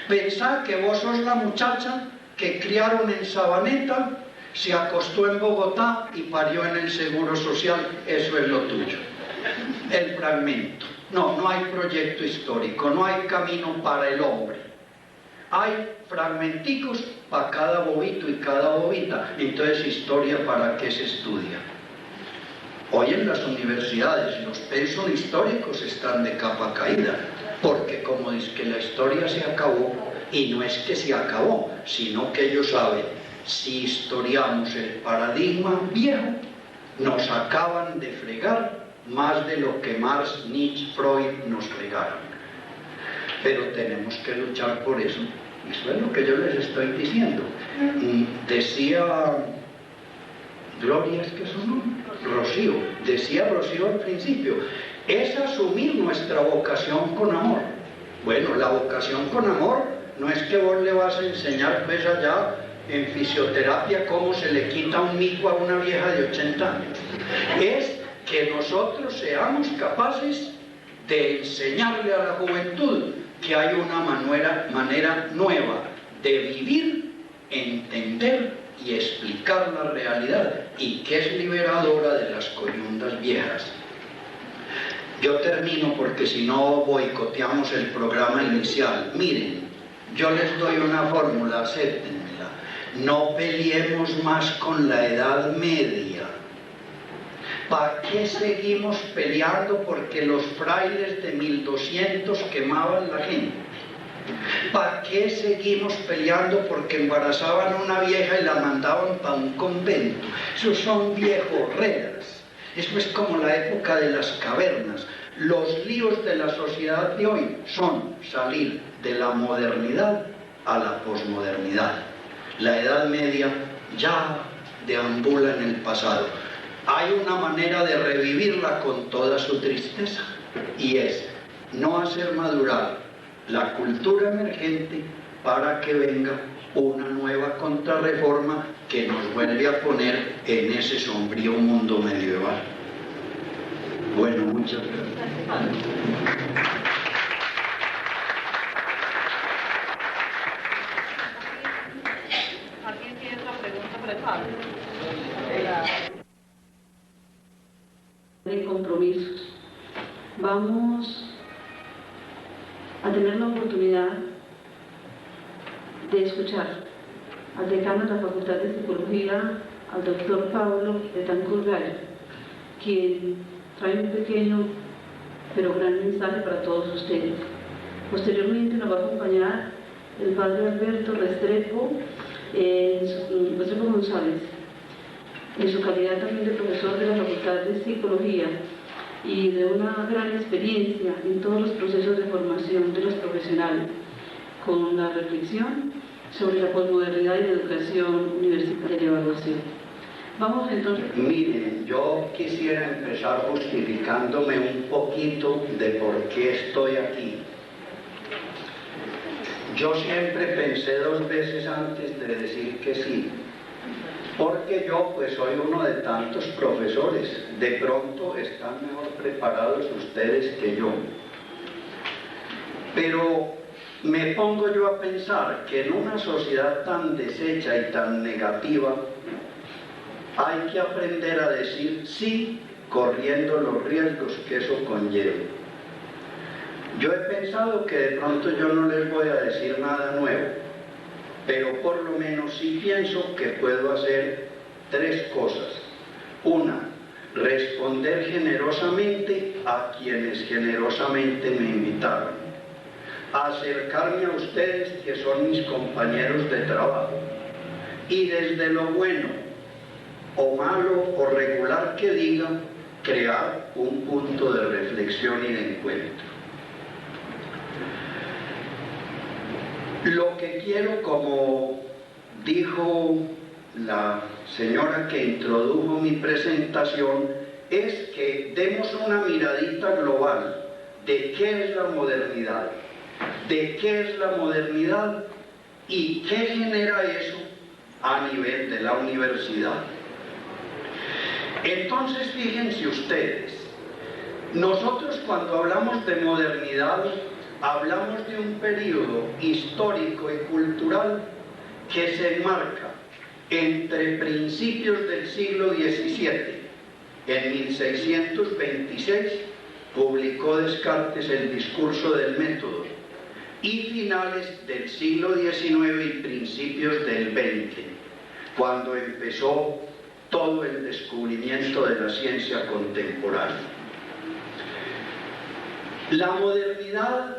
Pensá que vos sos la muchacha que criaron en Sabaneta, se acostó en Bogotá y parió en el Seguro Social. Eso es lo tuyo. El fragmento. No hay proyecto histórico, no hay camino para el hombre. Hay fragmenticos para cada bobito y cada bobita. Entonces, historia, ¿para qué se estudia? Hoy en las universidades los pensos históricos están de capa caída, porque como dice que la historia se acabó, y no es que se acabó, sino que ellos saben, si historiamos el paradigma viejo, nos acaban de fregar más de lo que Marx, Nietzsche, Freud nos fregaron. Pero tenemos que luchar por eso. Eso es lo que yo les estoy diciendo. Decía Gloria, es que son Rocío, decía Rocío al principio, es asumir nuestra vocación con amor. Bueno, la vocación con amor no es que vos le vas a enseñar pues allá en fisioterapia cómo se le quita un mico a una vieja de 80 años. Es que nosotros seamos capaces de enseñarle a la juventud que hay una manera nueva de vivir, entender y explicar la realidad, y que es liberadora de las coyundas viejas. Yo termino porque si no boicoteamos el programa inicial. Miren, yo les doy una fórmula, acéptenmela. No peleemos más con la Edad Media. ¿Para qué seguimos peleando porque los frailes de 1200 quemaban la gente? ¿Para qué seguimos peleando porque embarazaban a una vieja y la mandaban para un convento? Esos son viejorreras. Eso es como la época de las cavernas. Los líos de la sociedad de hoy son salir de la modernidad a la posmodernidad. La Edad Media ya deambula en el pasado. Hay una manera de revivirla con toda su tristeza, y es no hacer madurar la cultura emergente para que venga una nueva contrarreforma que nos vuelve a poner en ese sombrío mundo medieval. Bueno, muchas gracias. ¿Alguien tiene otra pregunta para el padre? De compromisos. Vamos a tener la oportunidad de escuchar al decano de la Facultad de Psicología, al doctor Pablo Betancourt Gallo, quien trae un pequeño pero gran mensaje para todos ustedes. Posteriormente nos va a acompañar el padre Alberto Restrepo González, en su calidad también de profesor de la Facultad de Psicología y de una gran experiencia en todos los procesos de formación de los profesionales, con la reflexión sobre la posmodernidad y la educación universitaria de evaluación. Vamos entonces. Miren, yo quisiera empezar justificándome un poquito de por qué estoy aquí. Yo siempre pensé 2 veces antes de decir que sí, porque yo pues soy uno de tantos profesores. De pronto están mejor preparados ustedes que yo. Pero me pongo yo a pensar que en una sociedad tan deshecha y tan negativa hay que aprender a decir sí, corriendo los riesgos que eso conlleva. Yo he pensado que de pronto yo no les voy a decir nada nuevo, pero por lo menos sí pienso que puedo hacer 3 cosas. Una, responder generosamente a quienes generosamente me invitaron. Acercarme a ustedes que son mis compañeros de trabajo. Y desde lo bueno o malo o regular que diga, crear un punto de reflexión y de encuentro. Lo que quiero, como dijo la señora que introdujo mi presentación, es que demos una miradita global de qué es la modernidad, y qué genera eso a nivel de la universidad. Entonces, fíjense ustedes, nosotros cuando hablamos de modernidad, hablamos de un periodo histórico y cultural que se enmarca entre principios del siglo XVII. En 1626 publicó Descartes el Discurso del Método, y finales del siglo XIX y principios del XX, cuando empezó todo el descubrimiento de la ciencia contemporánea. La modernidad,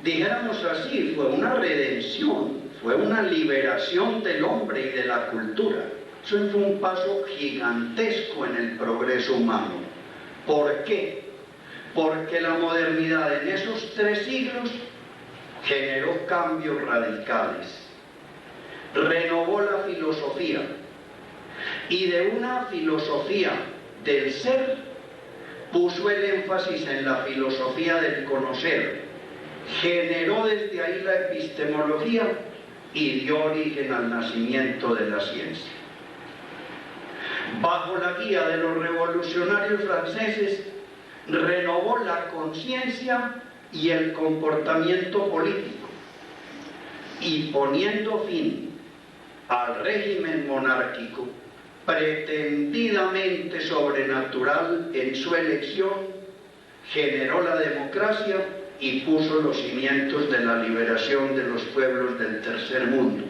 dijéramos así, fue una redención, fue una liberación del hombre y de la cultura. Eso fue un paso gigantesco en el progreso humano. ¿Por qué? Porque la modernidad en esos 3 siglos generó cambios radicales, renovó la filosofía, y de una filosofía del ser puso el énfasis en la filosofía del conocer, generó desde ahí la epistemología y dio origen al nacimiento de la ciencia. Bajo la guía de los revolucionarios franceses, renovó la conciencia y el comportamiento político, y poniendo fin al régimen monárquico, pretendidamente sobrenatural en su elección, generó la democracia y puso los cimientos de la liberación de los pueblos del tercer mundo.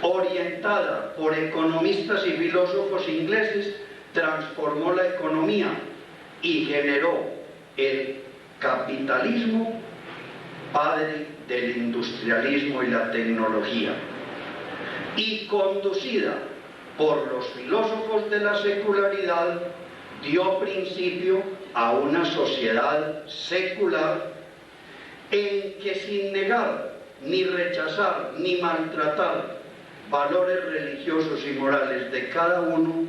Orientada por economistas y filósofos ingleses, transformó la economía y generó el capitalismo, padre del industrialismo y la tecnología, y conducida por los filósofos de la secularidad, dio principio a una sociedad secular en que, sin negar, ni rechazar, ni maltratar valores religiosos y morales de cada uno,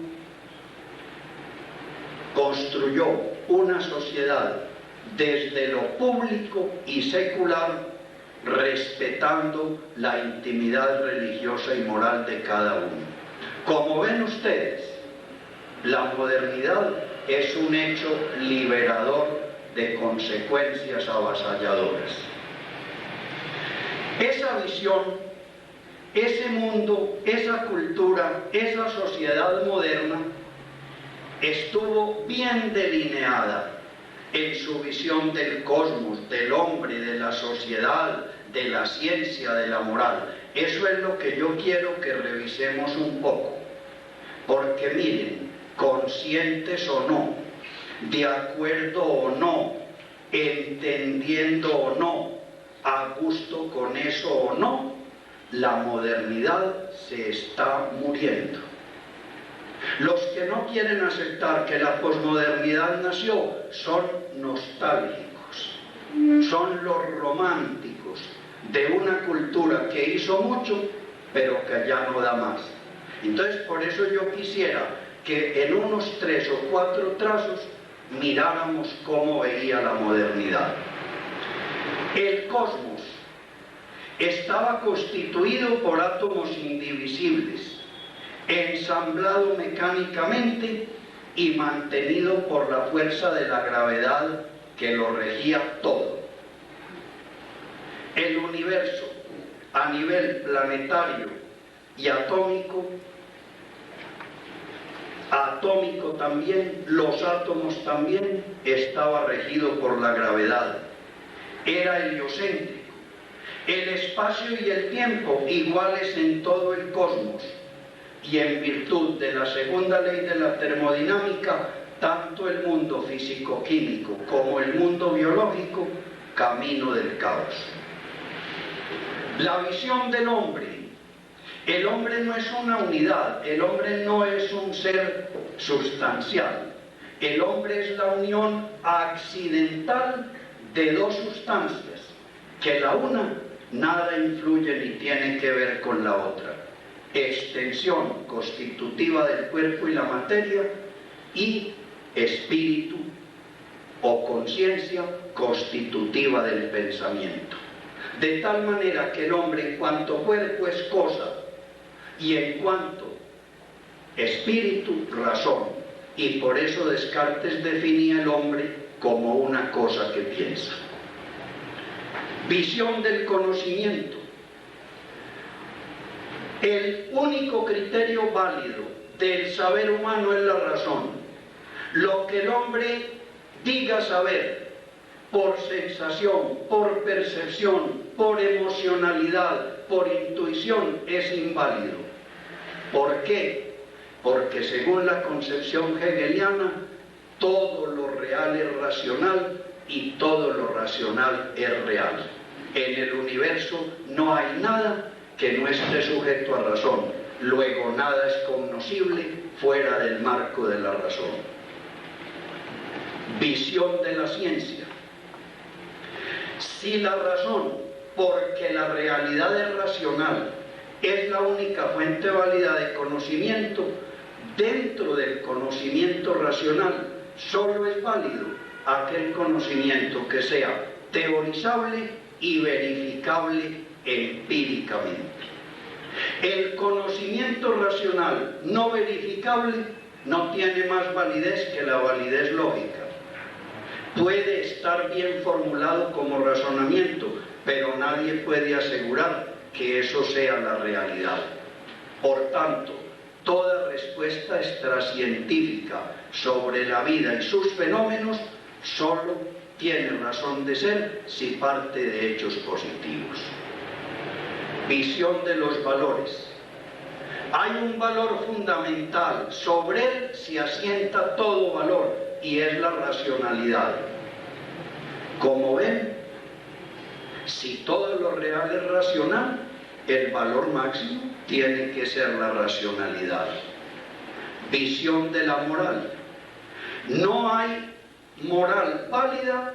construyó una sociedad desde lo público y secular, respetando la intimidad religiosa y moral de cada uno. Como ven ustedes, la modernidad es un hecho liberador de consecuencias avasalladoras. Esa visión, ese mundo, esa cultura, esa sociedad moderna estuvo bien delineada en su visión del cosmos, del hombre, de la sociedad, de la ciencia, de la moral. Eso es lo que yo quiero que revisemos un poco, porque miren, conscientes o no, de acuerdo o no, entendiendo o no, a gusto con eso o no, la modernidad se está muriendo. Los que no quieren aceptar que la posmodernidad nació son nostálgicos, son los románticos de una cultura que hizo mucho, pero que ya no da más. Entonces, por eso yo quisiera que en unos 3 o 4 trazos miráramos cómo veía la modernidad. El cosmos estaba constituido por átomos indivisibles, ensamblado mecánicamente y mantenido por la fuerza de la gravedad que lo regía todo. El universo, a nivel planetario y atómico también, los átomos también, estaba regido por la gravedad. Era heliocéntrico. El espacio y el tiempo iguales en todo el cosmos, y en virtud de la segunda ley de la termodinámica, tanto el mundo físico-químico como el mundo biológico, camino del caos. La visión del hombre. El hombre no es una unidad, el hombre no es un ser sustancial. El hombre es la unión accidental de dos sustancias, que la una nada influye ni tiene que ver con la otra. Extensión constitutiva del cuerpo y la materia, y espíritu o conciencia constitutiva del pensamiento. De tal manera que el hombre, en cuanto cuerpo, es cosa, y en cuanto espíritu, razón. Y por eso Descartes definía el hombre como una cosa que piensa. Visión del conocimiento. El único criterio válido del saber humano es la razón. Lo que el hombre diga saber por sensación, por percepción, por emocionalidad, por intuición, es inválido. ¿Por qué? Porque según la concepción hegeliana, todo lo real es racional y todo lo racional es real. En el universo no hay nada que no esté sujeto a razón, luego nada es cognoscible fuera del marco de la razón. Visión de la ciencia. Si la razón, porque la realidad es racional, es la única fuente válida de conocimiento, dentro del conocimiento racional solo es válido aquel conocimiento que sea teorizable y verificable empíricamente. El conocimiento racional no verificable no tiene más validez que la validez lógica. Puede estar bien formulado como razonamiento, pero nadie puede asegurar que eso sea la realidad. Por tanto, toda respuesta extracientífica sobre la vida y sus fenómenos solo tiene razón de ser si parte de hechos positivos. Visión de los valores. Hay un valor fundamental, sobre él se asienta todo valor, y es la racionalidad. Como ven, si todo lo real es racional, el valor máximo tiene que ser la racionalidad. Visión de la moral. No hay moral válida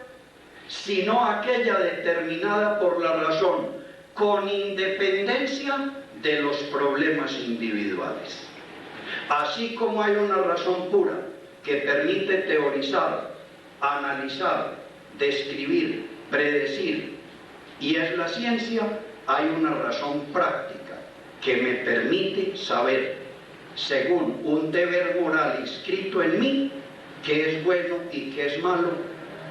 sino aquella determinada por la razón, con independencia de los problemas individuales. Así como hay una razón pura que permite teorizar, analizar, describir, predecir, y es la ciencia, hay una razón práctica que me permite saber, según un deber moral inscrito en mí, qué es bueno y qué es malo,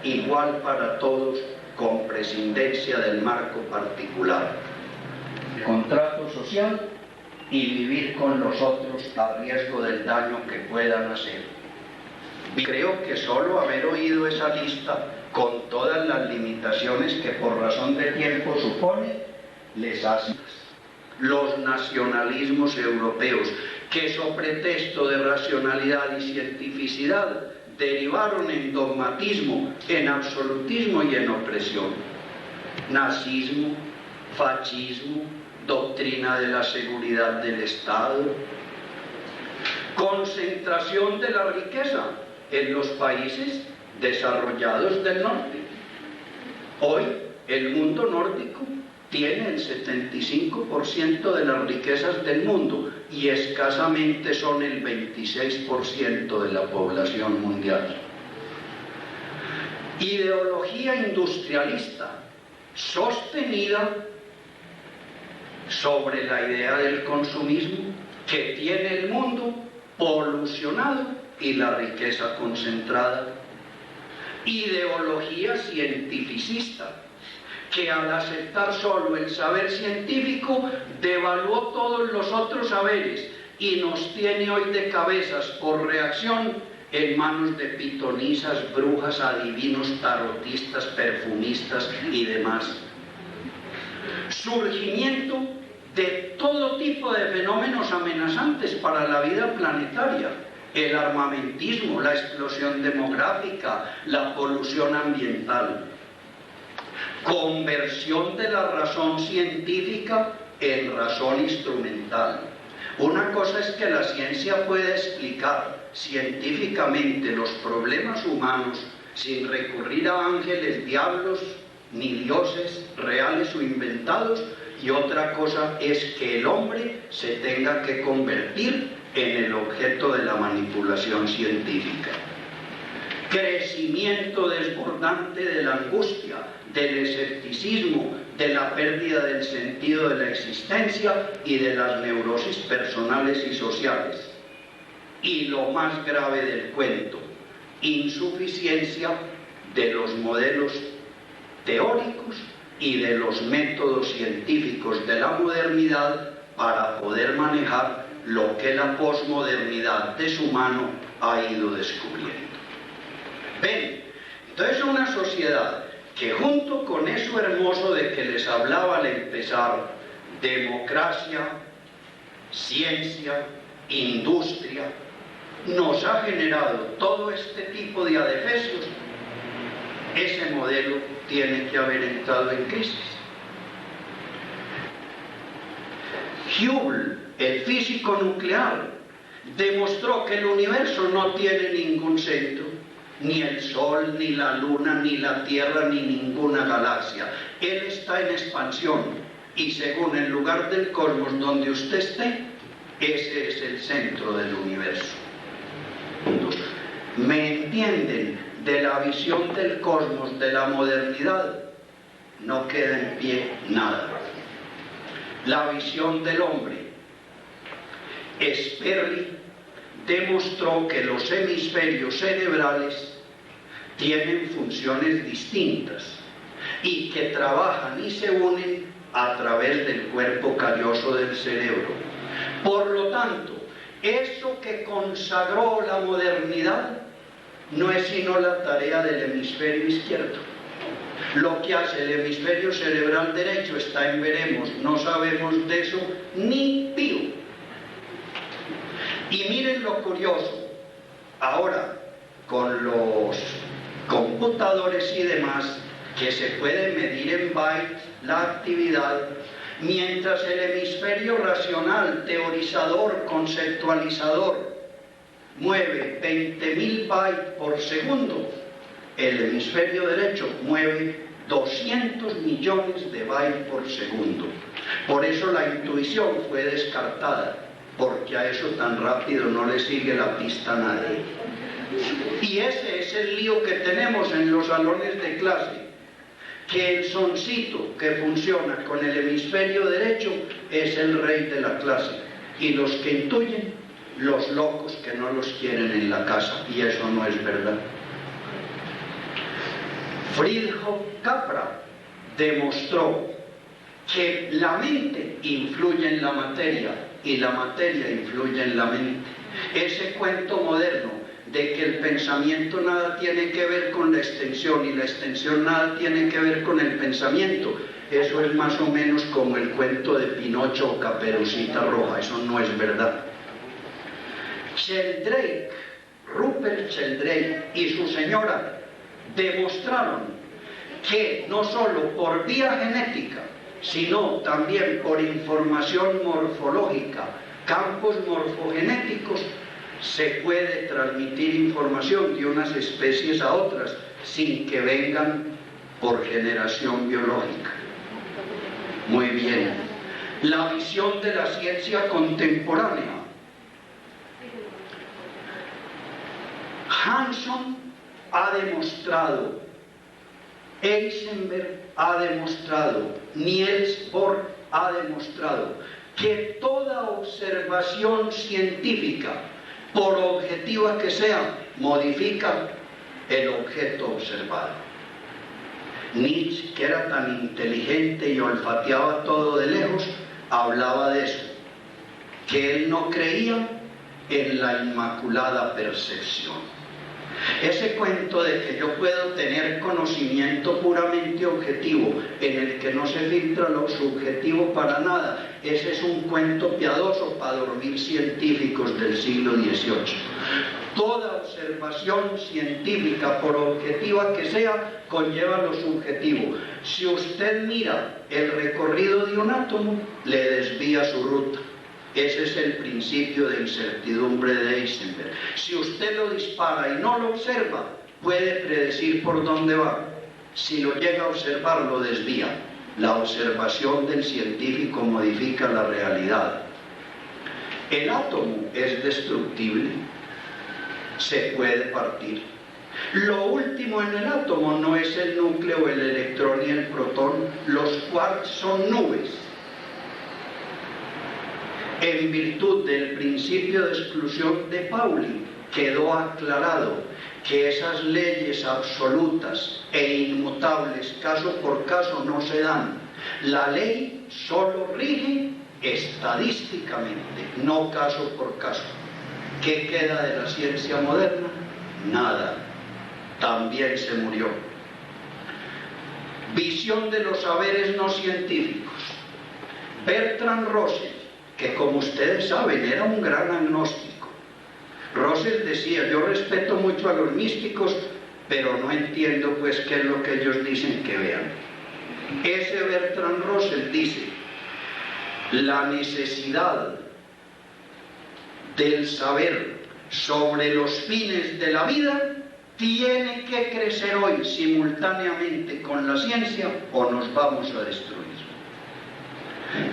igual para todos, con prescindencia del marco particular. Contrato social y vivir con los otros a riesgo del daño que puedan hacer. Creo que solo haber oído esa lista, con todas las limitaciones que por razón de tiempo supone, les hace. Los nacionalismos europeos, que sobre pretexto de racionalidad y cientificidad derivaron en dogmatismo, en absolutismo y en opresión. Nazismo, fascismo, doctrina de la seguridad del Estado, concentración de la riqueza en los países desarrollados del norte. Hoy el mundo nórdico tiene el 75% de las riquezas del mundo y escasamente son el 26% de la población mundial. Ideología industrialista sostenida sobre la idea del consumismo que tiene el mundo polucionado y la riqueza concentrada. Ideología cientificista que al aceptar solo el saber científico devaluó todos los otros saberes y nos tiene hoy de cabezas por reacción en manos de pitonisas, brujas, adivinos, tarotistas, perfumistas y demás. Surgimiento de todo tipo de fenómenos amenazantes para la vida planetaria: el armamentismo, la explosión demográfica, la polución ambiental. Conversión de la razón científica en razón instrumental. Una cosa es que la ciencia puede explicar, científicamente los problemas humanos sin recurrir a ángeles, diablos, ni dioses reales o inventados, y otra cosa es que el hombre se tenga que convertir en el objeto de la manipulación científica. Crecimiento desbordante de la angustia, del escepticismo, de la pérdida del sentido de la existencia y de las neurosis personales y sociales. Y lo más grave del cuento, insuficiencia de los modelos teóricos y de los métodos científicos de la modernidad para poder manejar lo que la posmodernidad de su mano ha ido descubriendo. Ven, entonces una sociedad que junto con eso hermoso de que les hablaba al empezar, democracia, ciencia, industria, nos ha generado todo este tipo de adefesios, ese modelo tiene que haber entrado en crisis. Hubble, el físico nuclear, demostró que el universo no tiene ningún centro, ni el Sol, ni la Luna, ni la Tierra, ni ninguna galaxia. Él está en expansión, y según el lugar del cosmos donde usted esté, ese es el centro del universo. ¿Me entienden? De la visión del cosmos, de la modernidad, no queda en pie nada. La visión del hombre. Sperry demostró que los hemisferios cerebrales tienen funciones distintas y que trabajan y se unen a través del cuerpo calloso del cerebro. Por lo tanto, eso que consagró la modernidad no es sino la tarea del hemisferio izquierdo. Lo que hace el hemisferio cerebral derecho está en veremos, no sabemos de eso ni pío. Y miren lo curioso, ahora con los computadores y demás, que se puede medir en bytes la actividad, mientras el hemisferio racional, teorizador, conceptualizador, mueve 20.000 bytes por segundo, el hemisferio derecho mueve 200 millones de bytes por segundo. Por eso la intuición fue descartada, porque a eso tan rápido no le sigue la pista a nadie. Y ese es el lío que tenemos en los salones de clase, que el soncito que funciona con el hemisferio derecho es el rey de la clase, y los que intuyen, los locos que no los quieren en la casa, y eso no es verdad. Fridtjof Capra demostró que la mente influye en la materia y la materia influye en la mente. Ese cuento moderno de que el pensamiento nada tiene que ver con la extensión y la extensión nada tiene que ver con el pensamiento, eso es más o menos como el cuento de Pinocho o Caperucita Roja, eso no es verdad. Sheldrake, Rupert Sheldrake y su señora demostraron que no solo por vía genética, sino también por información morfológica, campos morfogenéticos, se puede transmitir información de unas especies a otras sin que vengan por generación biológica. Muy bien. La visión de la ciencia contemporánea. Hanson ha demostrado, Heisenberg ha demostrado, Niels Bohr ha demostrado que toda observación científica, por objetiva que sea, modifica el objeto observado. Nietzsche, que era tan inteligente y olfateaba todo de lejos, hablaba de eso, que él no creía en la inmaculada percepción. Ese cuento de que yo puedo tener conocimiento puramente objetivo, en el que no se filtra lo subjetivo para nada, ese es un cuento piadoso para dormir científicos del siglo XVIII. Toda observación científica, por objetiva que sea, conlleva lo subjetivo. Si usted mira el recorrido de un átomo, le desvía su ruta. Ese es el principio de incertidumbre de Heisenberg. Si usted lo dispara y no lo observa, puede predecir por dónde va. Si lo llega a observar, lo desvía. La observación del científico modifica la realidad. El átomo es destructible, se puede partir. Lo último en el átomo no es el núcleo, el electrón y el protón. Los quarks son nubes. En virtud del principio de exclusión de Pauli, quedó aclarado que esas leyes absolutas e inmutables caso por caso no se dan. La ley solo rige estadísticamente, no caso por caso. ¿Qué queda de la ciencia moderna? Nada. También se murió. Visión de los saberes no científicos. Bertrand Russell, que como ustedes saben era un gran agnóstico. Russell decía, yo respeto mucho a los místicos, pero no entiendo pues qué es lo que ellos dicen que vean. Ese Bertrand Russell dice, la necesidad del saber sobre los fines de la vida tiene que crecer hoy simultáneamente con la ciencia o nos vamos a destruir.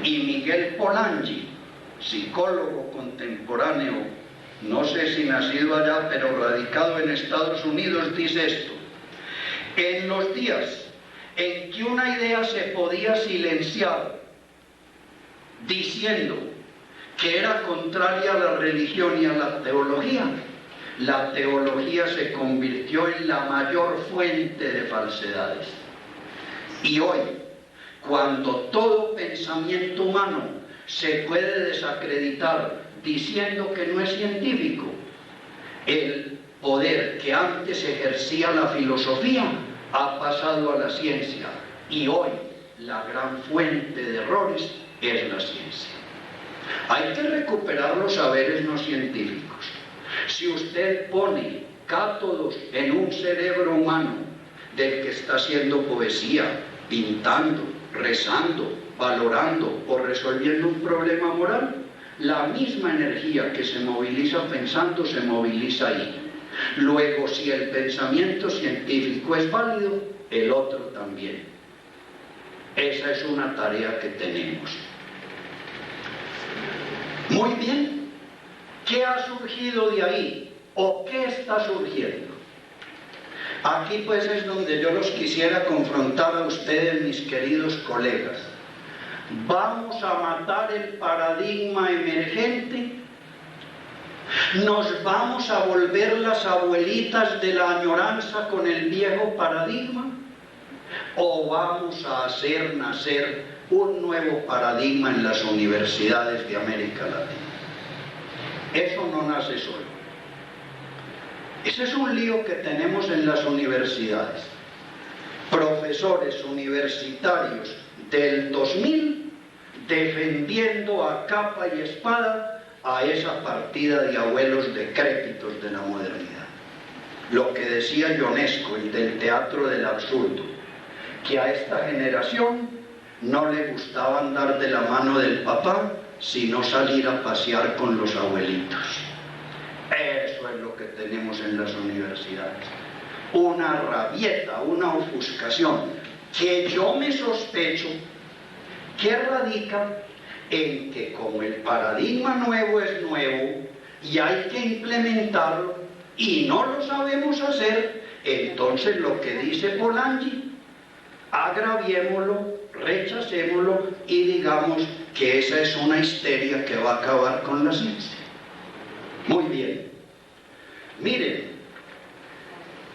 Y Miguel Polanyi, psicólogo contemporáneo, no sé si nacido allá, pero radicado en Estados Unidos, dice esto: en los días en que una idea se podía silenciar diciendo que era contraria a la religión y a la teología se convirtió en la mayor fuente de falsedades. Y hoy, cuando todo pensamiento humano se puede desacreditar diciendo que no es científico, el poder que antes ejercía la filosofía ha pasado a la ciencia, y hoy la gran fuente de errores es la ciencia. Hay que recuperar los saberes no científicos. Si usted pone cátodos en un cerebro humano del que está haciendo poesía, pintando, rezando, valorando o resolviendo un problema moral, la misma energía que se moviliza pensando se moviliza ahí. Luego, si el pensamiento científico es válido, el otro también. Esa es una tarea que tenemos. Muy bien, ¿qué ha surgido de ahí? ¿O qué está surgiendo? Aquí pues es donde yo los quisiera confrontar a ustedes, mis queridos colegas. ¿Vamos a matar el paradigma emergente? ¿Nos vamos a volver las abuelitas de la añoranza con el viejo paradigma? ¿O vamos a hacer nacer un nuevo paradigma en las universidades de América Latina? Eso no nace solo. Ese es un lío que tenemos en las universidades. Profesores universitarios del 2000 defendiendo a capa y espada a esa partida de abuelos decrépitos de la modernidad. Lo que decía Ionesco, el del teatro del absurdo, que a esta generación no le gustaba andar de la mano del papá, sino salir a pasear con los abuelitos. Eso es lo que tenemos en las universidades. Una rabieta, una ofuscación, que yo me sospecho que radica en que como el paradigma nuevo es nuevo y hay que implementarlo y no lo sabemos hacer, entonces lo que dice Polanyi, agraviémoslo, rechacémoslo y digamos que esa es una histeria que va a acabar con la ciencia. Muy bien. Miren,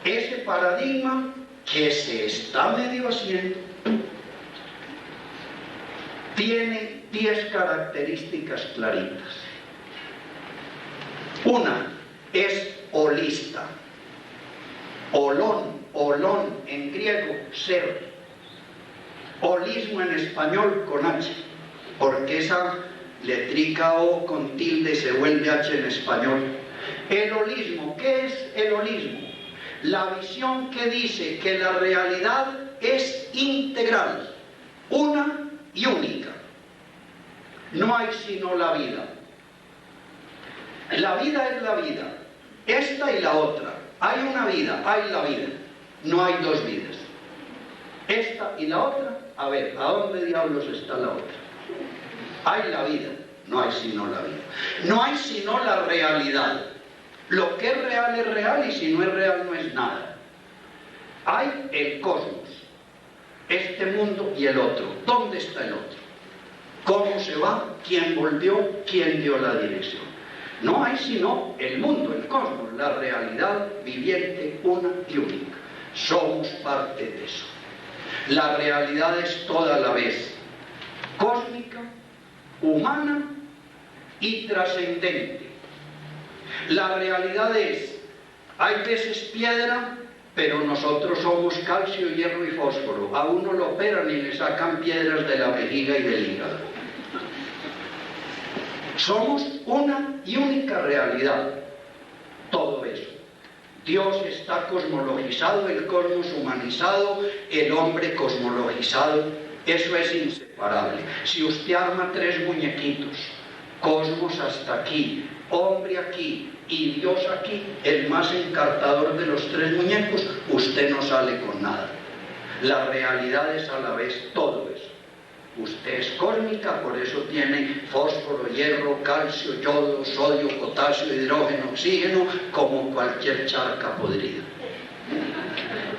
ese paradigma que se está medio haciendo tiene 10 características claritas. Una es holista. Holón en griego, ser. Holismo en español con H, porque esa letrica O con tilde se vuelve H en español. El holismo, ¿qué es el holismo? La visión que dice que la realidad es integral, una y única. No hay sino la vida. La vida es la vida, esta y la otra. Hay una vida, hay la vida. No hay dos vidas. Esta y la otra, a ver, ¿a dónde diablos está la otra? Hay la vida, no hay sino la vida. No hay sino la realidad. Lo que es real y si no es real no es nada. Hay el cosmos, este mundo y el otro. ¿Dónde está el otro? ¿Cómo se va? ¿Quién volvió? ¿Quién dio la dirección? No hay sino el mundo, el cosmos, la realidad viviente, una y única. Somos parte de eso. La realidad es toda a la vez cósmica, humana y trascendente. La realidad es, hay veces piedra, pero nosotros somos calcio, hierro y fósforo. A uno lo operan y le sacan piedras de la vejiga y del hígado. Somos una y única realidad. Todo eso. Dios está cosmologizado, el cosmos humanizado, el hombre cosmologizado. Eso es inseparable. Si usted arma 3 muñequitos, cosmos hasta aquí, hombre aquí y Dios aquí, el más encartador de los 3 muñecos, usted no sale con nada. La realidad es a la vez todo eso. Usted es cósmica, por eso tiene fósforo, hierro, calcio, yodo, sodio, potasio, hidrógeno, oxígeno, como cualquier charca podrida.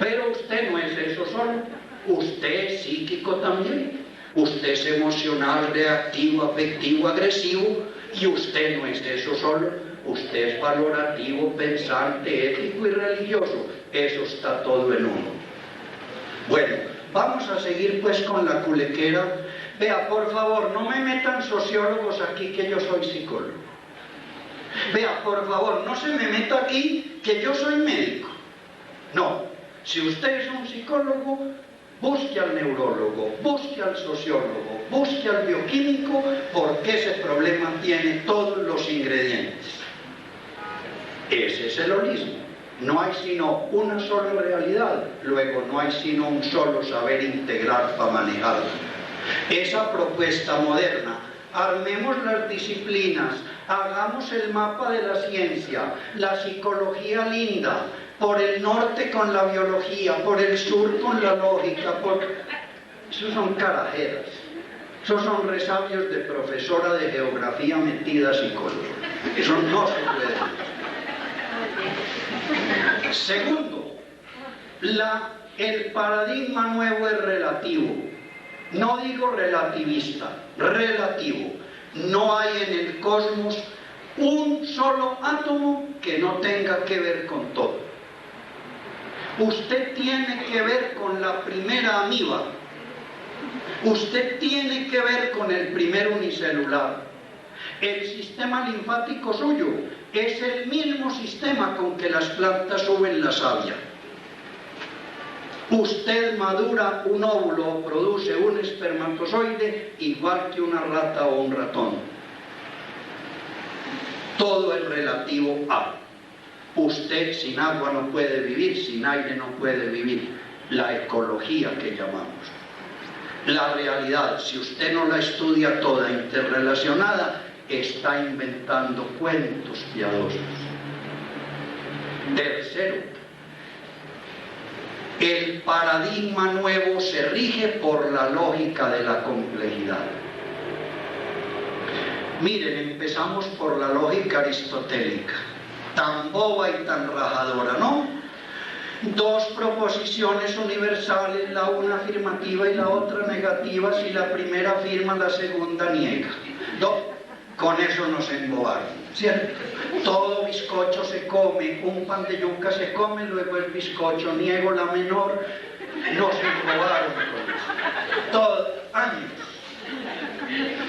Pero usted no es eso solo, usted es psíquico también. Usted es emocional, reactivo, afectivo, agresivo, y usted no es eso solo. Usted es valorativo, pensante, ético y religioso. Eso está todo en uno. Bueno, vamos a seguir pues con la culequera. Vea, por favor, no me metan sociólogos aquí que yo soy psicólogo. Vea, por favor, no se me meta aquí que yo soy médico. No, si usted es un psicólogo, busque al neurólogo, busque al sociólogo, busque al bioquímico, porque ese problema tiene todos los ingredientes. Ese es el holismo. No hay sino una sola realidad, luego no hay sino un solo saber integral para manejarlo. Esa propuesta moderna, armemos las disciplinas, hagamos el mapa de la ciencia, la psicología linda, por el norte con la biología, por el sur con la lógica, esos son carajeras, esos son resabios de profesora de geografía metida a psicóloga, eso no se puede hacer. Segundo, el paradigma nuevo es relativo. No digo relativista, relativo. No hay en el cosmos un solo átomo que no tenga que ver con todo. Usted tiene que ver con la primera amiba. Usted tiene que ver con el primer unicelular. El sistema linfático suyo es el mismo sistema con que las plantas suben la savia. Usted madura un óvulo, produce un espermatozoide igual que una rata o un ratón. Todo es relativo a. Usted sin agua no puede vivir, sin aire no puede vivir. La ecología que llamamos. La realidad, si usted no la estudia toda interrelacionada, está inventando cuentos piadosos. Tercero, el paradigma nuevo se rige por la lógica de la complejidad. Miren, empezamos por la lógica aristotélica, tan boba y tan rajadora, ¿no? 2 proposiciones universales, la una afirmativa y la otra negativa. Si la primera afirma, la segunda niega. Con eso nos embobaron, ¿cierto? Todo bizcocho se come, un pan de yuca se come, luego el bizcocho, niego la menor, nos embobaron con eso. Todos, años.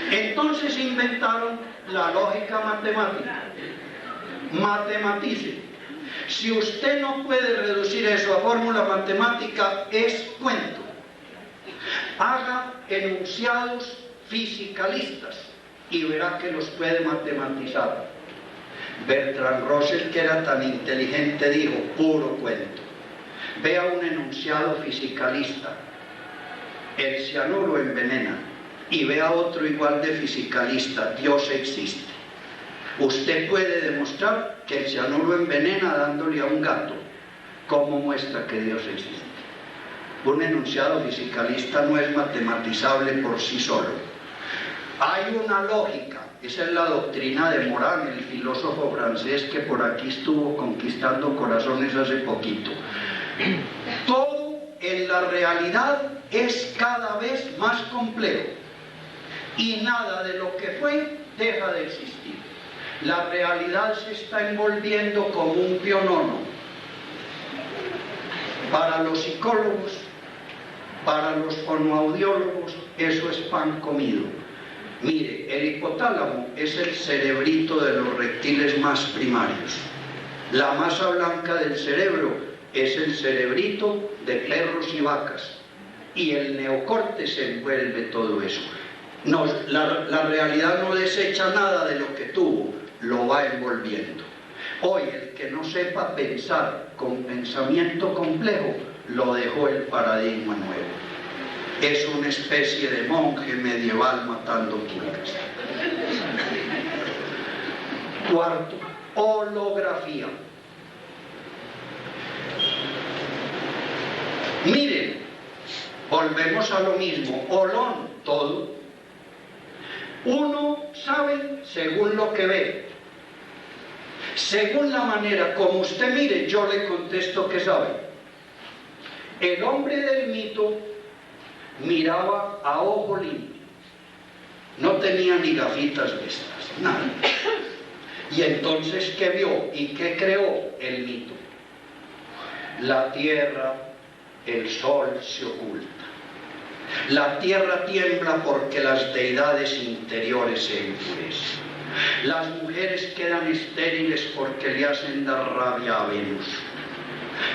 Entonces inventaron la lógica matemática. Matematice. Si usted no puede reducir eso a fórmula matemática, es cuento. Haga enunciados fisicalistas y verá que los puede matematizar. Bertrand Russell, que era tan inteligente, dijo, puro cuento. Vea un enunciado fisicalista, el cianuro envenena, y vea otro igual de fisicalista, Dios existe. Usted puede demostrar que el cianuro envenena dándole a un gato. ¿Cómo muestra que Dios existe? Un enunciado fisicalista no es matematizable por sí solo. Hay una lógica, esa es la doctrina de Morán, el filósofo francés que por aquí estuvo conquistando corazones hace poquito. Todo en la realidad es cada vez más complejo y nada de lo que fue deja de existir. La realidad se está envolviendo como un pionono. Para los psicólogos, para los fonoaudiólogos, eso es pan comido. Mire, el hipotálamo es el cerebrito de los reptiles más primarios. La masa blanca del cerebro es el cerebrito de perros y vacas. Y el neocórtex envuelve todo eso. La realidad no desecha nada de lo que tuvo, lo va envolviendo. Hoy el que no sepa pensar con pensamiento complejo, lo dejó el paradigma nuevo. Es una especie de monje medieval matando pulgas. Cuarto, holografía. Miren, volvemos a lo mismo, holón, todo. Uno sabe según lo que ve. Según la manera como usted mire, yo le contesto que sabe. El hombre del mito miraba a ojo limpio. No tenía ni gafitas de estas, nada. Y entonces, ¿qué vio y qué creó el mito? La tierra, el sol se oculta. La tierra tiembla porque las deidades interiores se enfurecen. Las mujeres quedan estériles porque le hacen dar rabia a Venus.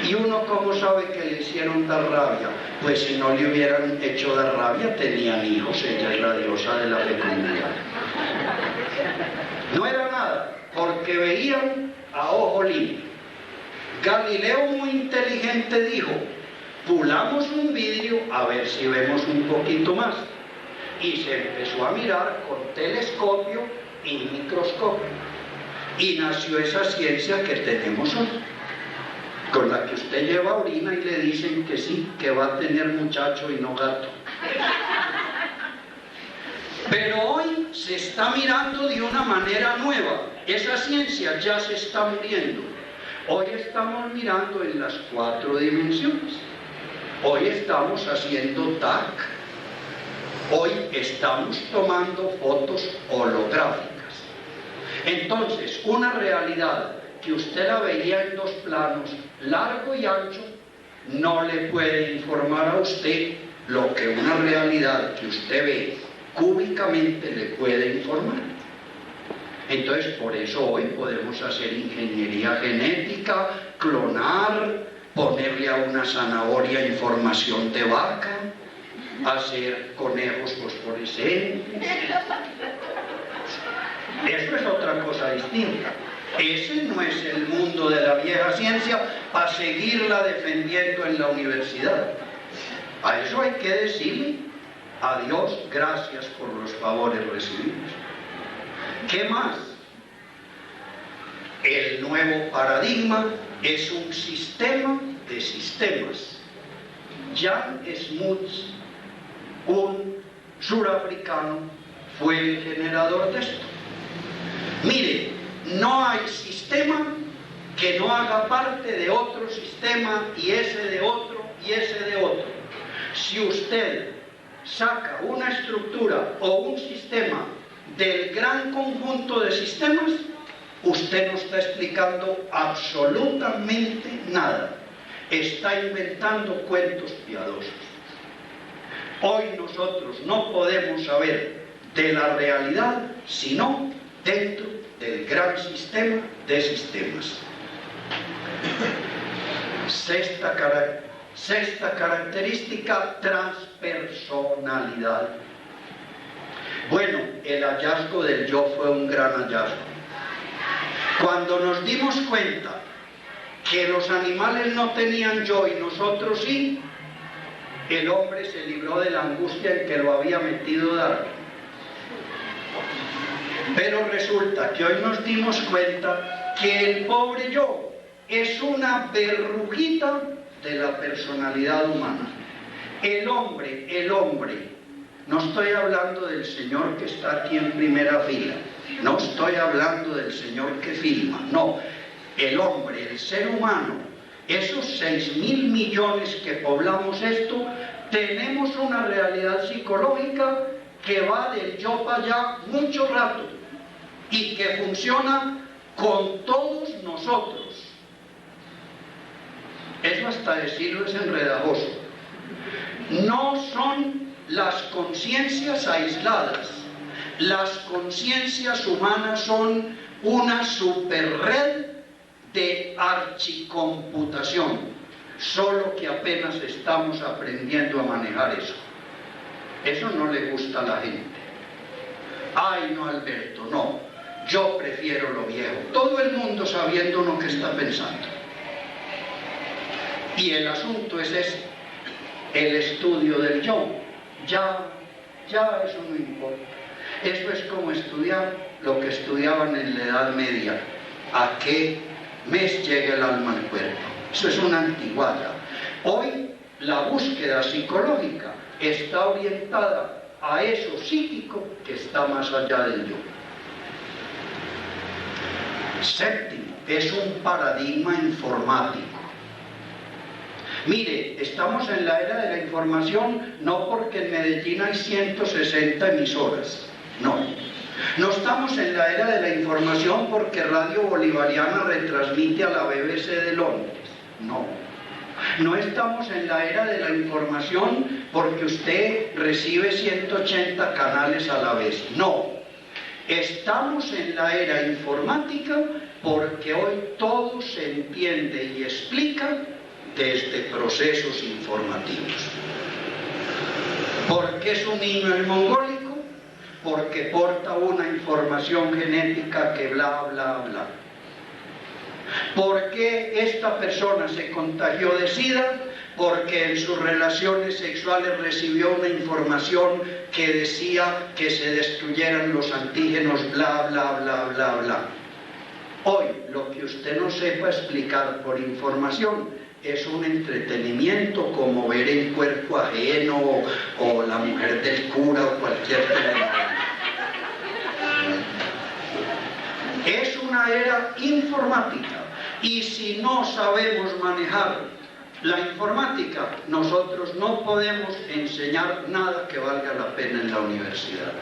¿Y uno cómo sabe que le hicieron dar rabia? Pues si no le hubieran hecho dar rabia, tenían hijos, ella es la diosa de la fecundidad. No era nada, porque veían a ojo limpio. Galileo, muy inteligente, dijo: pulamos un vidrio a ver si vemos un poquito más. Y se empezó a mirar con telescopio y microscopio. Y nació esa ciencia que tenemos hoy, con la que usted lleva orina y le dicen que sí, que va a tener muchacho y no gato. Pero hoy se está mirando de una manera nueva. Esa ciencia ya se está muriendo. Hoy estamos mirando en las 4 dimensiones. Hoy estamos haciendo TAC. Hoy estamos tomando fotos holográficas. Entonces, una realidad que usted la veía en 2 planos, largo y ancho, no le puede informar a usted lo que una realidad que usted ve cúbicamente le puede informar. Entonces, por eso hoy podemos hacer ingeniería genética, clonar, ponerle a una zanahoria información de vaca, hacer conejos fosforescentes. Eso es otra cosa distinta. Ese no es el mundo de la vieja ciencia para seguirla defendiendo en la universidad. A eso hay que decirle a Dios gracias por los favores recibidos. ¿Qué más? El nuevo paradigma es un sistema de sistemas. Jan Smuts, un surafricano, fue el generador de esto. Mire, no hay sistema que no haga parte de otro sistema y ese de otro y ese de otro. Si usted saca una estructura o un sistema del gran conjunto de sistemas, usted no está explicando absolutamente nada. Está inventando cuentos piadosos. Hoy nosotros no podemos saber de la realidad sino dentro del gran sistema de sistemas. Sexta característica, transpersonalidad. Bueno, el hallazgo del yo fue un gran hallazgo. Cuando nos dimos cuenta que los animales no tenían yo y nosotros sí, el hombre se libró de la angustia en que lo había metido Darwin. Pero resulta que hoy nos dimos cuenta que el pobre yo es una verrujita de la personalidad humana. El hombre, no estoy hablando del señor que está aquí en primera fila, no estoy hablando del señor que filma, no, el hombre, el ser humano, esos 6.000 millones que poblamos esto, tenemos una realidad psicológica que va del yo para allá mucho rato y que funciona con todos nosotros. Eso hasta decirlo es enredajoso. No son las conciencias aisladas. Las conciencias humanas son una superred de archicomputación, solo que apenas estamos aprendiendo a manejar eso. Eso no le gusta a la gente. Ay, no, Alberto, no. Yo prefiero lo viejo. Todo el mundo sabiendo lo que está pensando. Y el asunto es ese, el estudio del yo. Ya eso no importa. Eso es como estudiar lo que estudiaban en la Edad Media. ¿A qué mes llega el alma al cuerpo? Eso es una antigüedad. Hoy la búsqueda psicológica está orientada a eso psíquico que está más allá del yo. Séptimo, es un paradigma informático. Mire, estamos en la era de la información no porque en Medellín hay 160 emisoras, no. No estamos en la era de la información porque Radio Bolivariana retransmite a la BBC de Londres, no. No estamos en la era de la información porque usted recibe 180 canales a la vez, no. Estamos en la era informática porque hoy todo se entiende y explica desde procesos informativos. ¿Por qué es un niño el mongólico? Porque porta una información genética que bla, bla, bla. ¿Por qué esta persona se contagió de SIDA? Porque en sus relaciones sexuales recibió una información que decía que se destruyeran los antígenos, bla, bla, bla, bla, bla. Hoy, lo que usted no sepa explicar por información es un entretenimiento como ver El cuerpo ajeno o La mujer del cura o cualquier telenovela. Es una era informática y si no sabemos manejar la informática, nosotros no podemos enseñar nada que valga la pena en la universidad.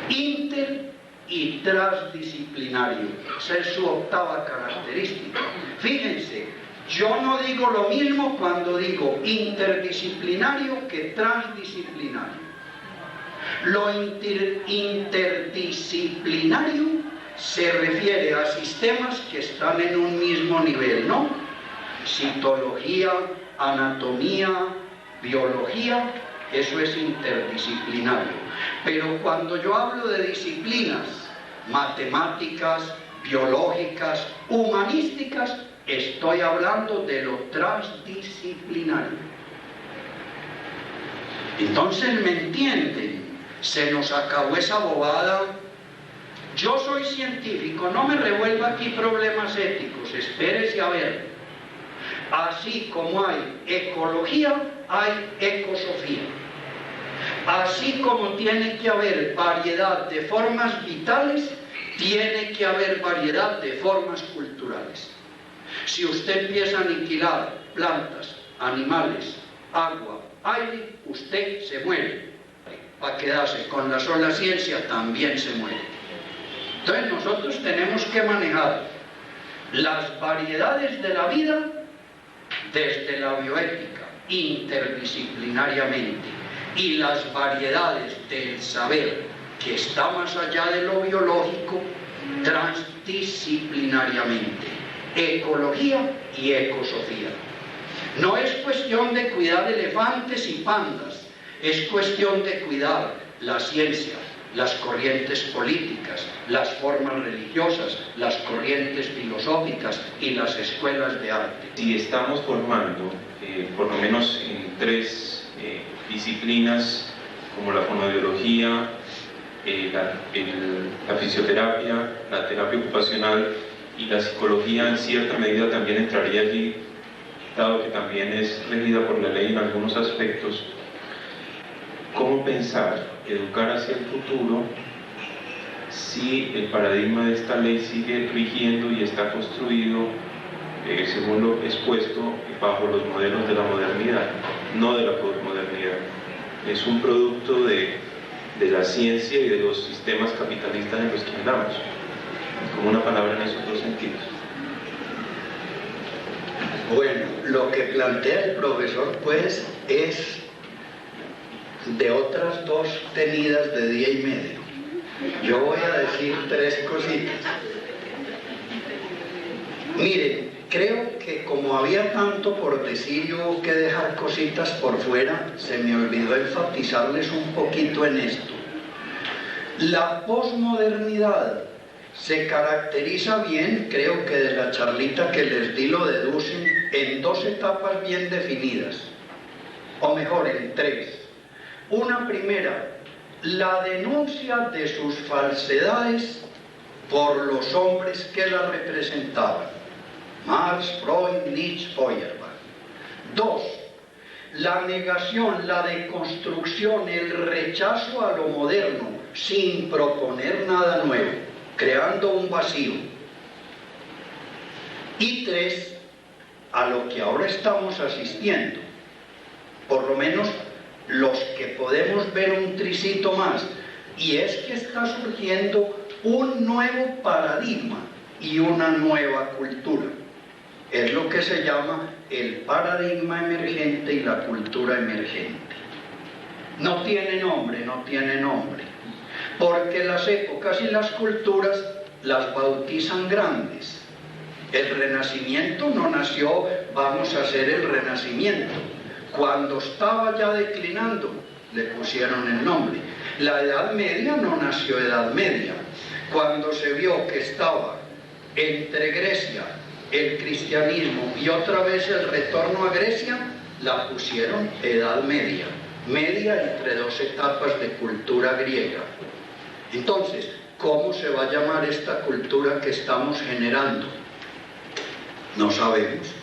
Inter y transdisciplinario, esa es su octava característica. Fíjense, yo no digo lo mismo cuando digo interdisciplinario que transdisciplinario. Lo interdisciplinario se refiere a sistemas que están en un mismo nivel, ¿no? Citología, anatomía, biología, eso es interdisciplinario. Pero cuando yo hablo de disciplinas matemáticas, biológicas, humanísticas, estoy hablando de lo transdisciplinario. Entonces, ¿me entienden? Se nos acabó esa bobada. Yo soy científico, no me revuelva aquí problemas éticos, espérese a ver. Así como hay ecología, hay ecosofía. Así como tiene que haber variedad de formas vitales, tiene que haber variedad de formas culturales. Si usted empieza a aniquilar plantas, animales, agua, aire, usted se muere. Para quedarse con la sola ciencia también se muere. Entonces nosotros tenemos que manejar las variedades de la vida desde la bioética, interdisciplinariamente, y las variedades del saber que está más allá de lo biológico, transdisciplinariamente, ecología y ecosofía. No es cuestión de cuidar elefantes y pandas, es cuestión de cuidar la ciencia, las corrientes políticas, las formas religiosas, las corrientes filosóficas y las escuelas de arte. Si estamos formando, por lo menos en 3 disciplinas como la fonoaudiología, la fisioterapia, la terapia ocupacional y la psicología en cierta medida también entraría allí, dado que también es regida por la ley en algunos aspectos. ¿Cómo pensar educar hacia el futuro si el paradigma de esta ley sigue rigiendo y está construido, según lo expuesto, bajo los modelos de la modernidad, no de la posmodernidad? Es un producto de la ciencia y de los sistemas capitalistas en los que andamos, como una palabra en esos dos sentidos. Bueno, lo que plantea el profesor pues es de otras dos tenidas de día y medio. Yo voy a decir tres cositas. Miren, creo que como había tanto por decir y hubo que dejar cositas por fuera, se me olvidó enfatizarles un poquito en esto. La posmodernidad se caracteriza bien, creo que de la charlita que les di lo deducen, en dos etapas bien definidas, o mejor, en tres. Una primera, la denuncia de sus falsedades por los hombres que la representaban: Marx, Freud, Nietzsche, Feuerbach. Dos, la negación, la deconstrucción, el rechazo a lo moderno, sin proponer nada nuevo, creando un vacío. Y tres, a lo que ahora estamos asistiendo, por lo menos los que podemos ver un tricito más, y es que está surgiendo un nuevo paradigma y una nueva cultura. Es lo que se llama el paradigma emergente y la cultura emergente. No tiene nombre, porque las épocas y las culturas las bautizan grandes. El Renacimiento no nació, vamos a hacer el Renacimiento. Cuando estaba ya declinando, le pusieron el nombre. La Edad Media no nació Edad Media. Cuando se vio que estaba entre Grecia, el cristianismo y otra vez el retorno a Grecia, la pusieron Edad Media. Media entre dos etapas de cultura griega. Entonces, ¿cómo se va a llamar esta cultura que estamos generando? No sabemos.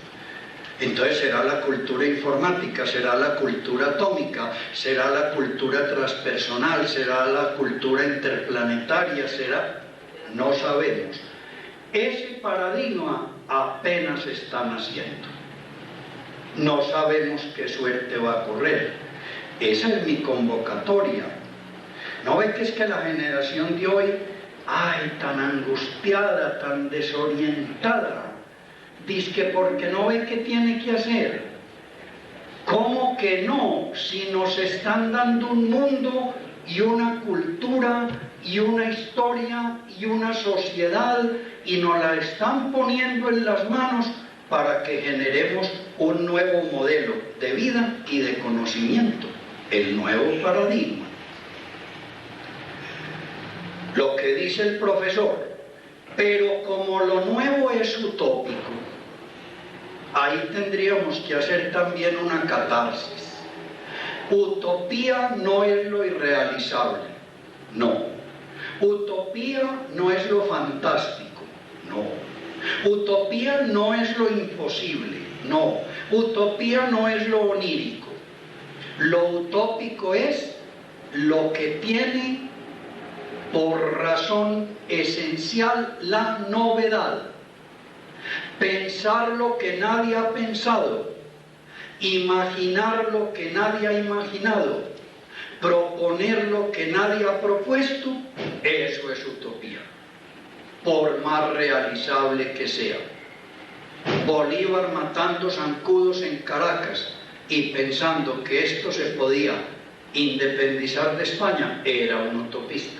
Entonces será la cultura informática, será la cultura atómica, será la cultura transpersonal, será la cultura interplanetaria, será... No sabemos. Ese paradigma apenas está naciendo. No sabemos qué suerte va a correr. Esa es mi convocatoria. ¿No ve que es que la generación de hoy, ay, tan angustiada, tan desorientada? Dice que porque no ve qué tiene que hacer. ¿Cómo que no? Si nos están dando un mundo y una cultura y una historia y una sociedad y nos la están poniendo en las manos para que generemos un nuevo modelo de vida y de conocimiento, el nuevo paradigma. Lo que dice el profesor, pero como lo nuevo es utópico, ahí tendríamos que hacer también una catarsis. Utopía no es lo irrealizable, no. Utopía no es lo fantástico, no. Utopía no es lo imposible, no. Utopía no es lo onírico. Lo utópico es lo que tiene por razón esencial la novedad. Pensar lo que nadie ha pensado, imaginar lo que nadie ha imaginado, proponer lo que nadie ha propuesto, eso es utopía, por más realizable que sea. Bolívar matando zancudos en Caracas y pensando que esto se podía independizar de España, era un utopista.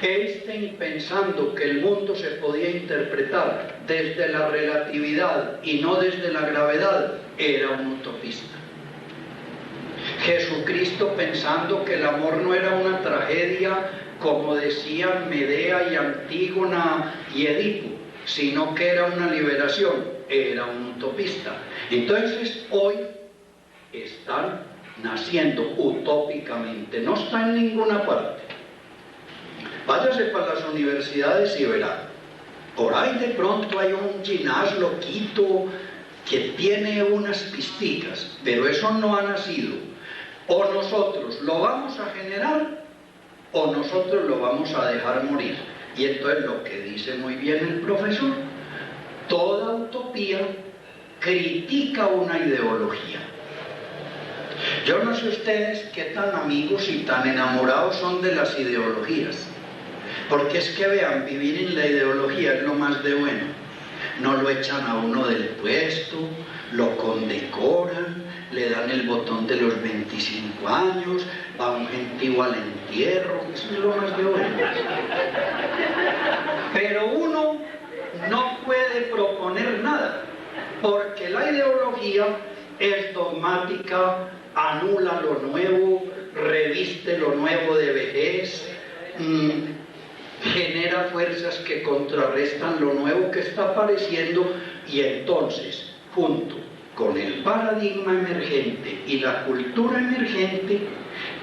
Einstein, pensando que el mundo se podía interpretar desde la relatividad y no desde la gravedad, era un utopista. Jesucristo, pensando que el amor no era una tragedia, como decían Medea y Antígona y Edipo, sino que era una liberación, era un utopista. Entonces, hoy están naciendo utópicamente, no está en ninguna parte. Váyase para las universidades y verá, por ahí de pronto hay un ginás loquito que tiene unas pisticas, pero eso no ha nacido. O nosotros lo vamos a generar o nosotros lo vamos a dejar morir. Y entonces lo que dice muy bien el profesor, toda utopía critica una ideología. Yo no sé ustedes qué tan amigos y tan enamorados son de las ideologías, porque es que vean, vivir en la ideología es lo más de bueno. No lo echan a uno del puesto, lo condecoran, le dan el botón de los 25 años, va un gentío al entierro, eso es lo más de bueno. Pero uno no puede proponer nada, porque la ideología es dogmática, anula lo nuevo, reviste lo nuevo de vejez, genera fuerzas que contrarrestan lo nuevo que está apareciendo, y entonces, junto con el paradigma emergente y la cultura emergente,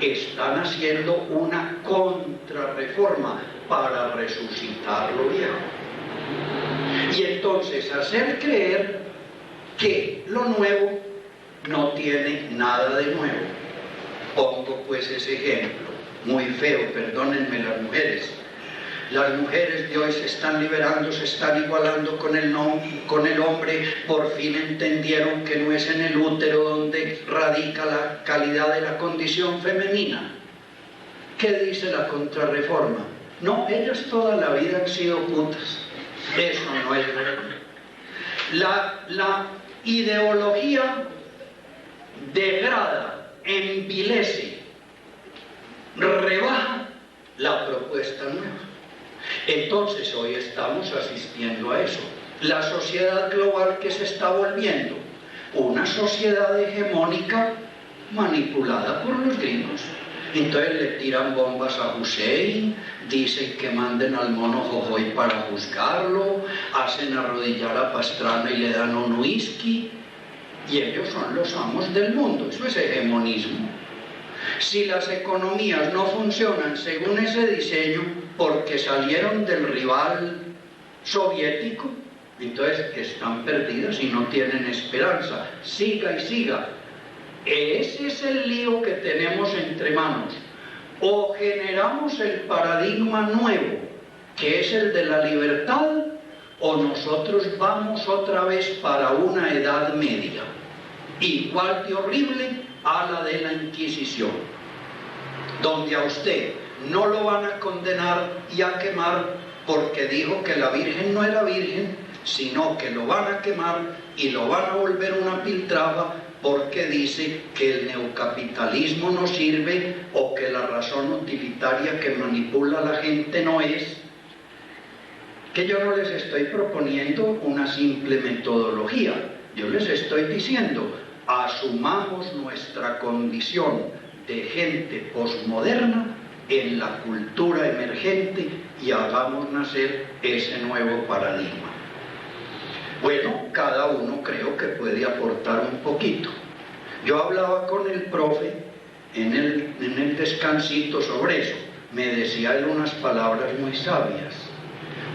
están haciendo una contrarreforma para resucitar lo viejo. Y entonces hacer creer que lo nuevo no tiene nada de nuevo. Pongo pues ese ejemplo, muy feo, perdónenme las mujeres. Las mujeres de hoy se están liberando, se están igualando con el hombre, por fin entendieron que no es en el útero donde radica la calidad de la condición femenina. ¿Qué dice la contrarreforma? No, ellas toda la vida han sido putas. Eso no es verdad. La ideología degrada, envilece, rebaja la propuesta nueva. Entonces hoy estamos asistiendo a eso. La sociedad global que se está volviendo una sociedad hegemónica manipulada por los gringos. Entonces le tiran bombas a Hussein, dicen que manden al mono Jojoy para juzgarlo, hacen arrodillar a Pastrana y le dan un whisky, y ellos son los amos del mundo. Eso es hegemonismo. Si las economías no funcionan según ese diseño porque salieron del rival soviético, entonces están perdidas y no tienen esperanza. Siga y siga. Ese es el lío que tenemos entre manos. O generamos el paradigma nuevo, que es el de la libertad, o nosotros vamos otra vez para una edad media, igual de horrible a la de la Inquisición, donde a usted no lo van a condenar y a quemar porque dijo que la Virgen no era virgen, sino que lo van a quemar y lo van a volver una piltrafa porque dice que el neocapitalismo no sirve o que la razón utilitaria que manipula a la gente no es. Que yo no les estoy proponiendo una simple metodología, yo les estoy diciendo, asumamos nuestra condición de gente posmoderna en la cultura emergente y hagamos nacer ese nuevo paradigma. Bueno, cada uno creo que puede aportar un poquito. Yo hablaba con el profe en el descansito sobre eso. Me decía él unas palabras muy sabias.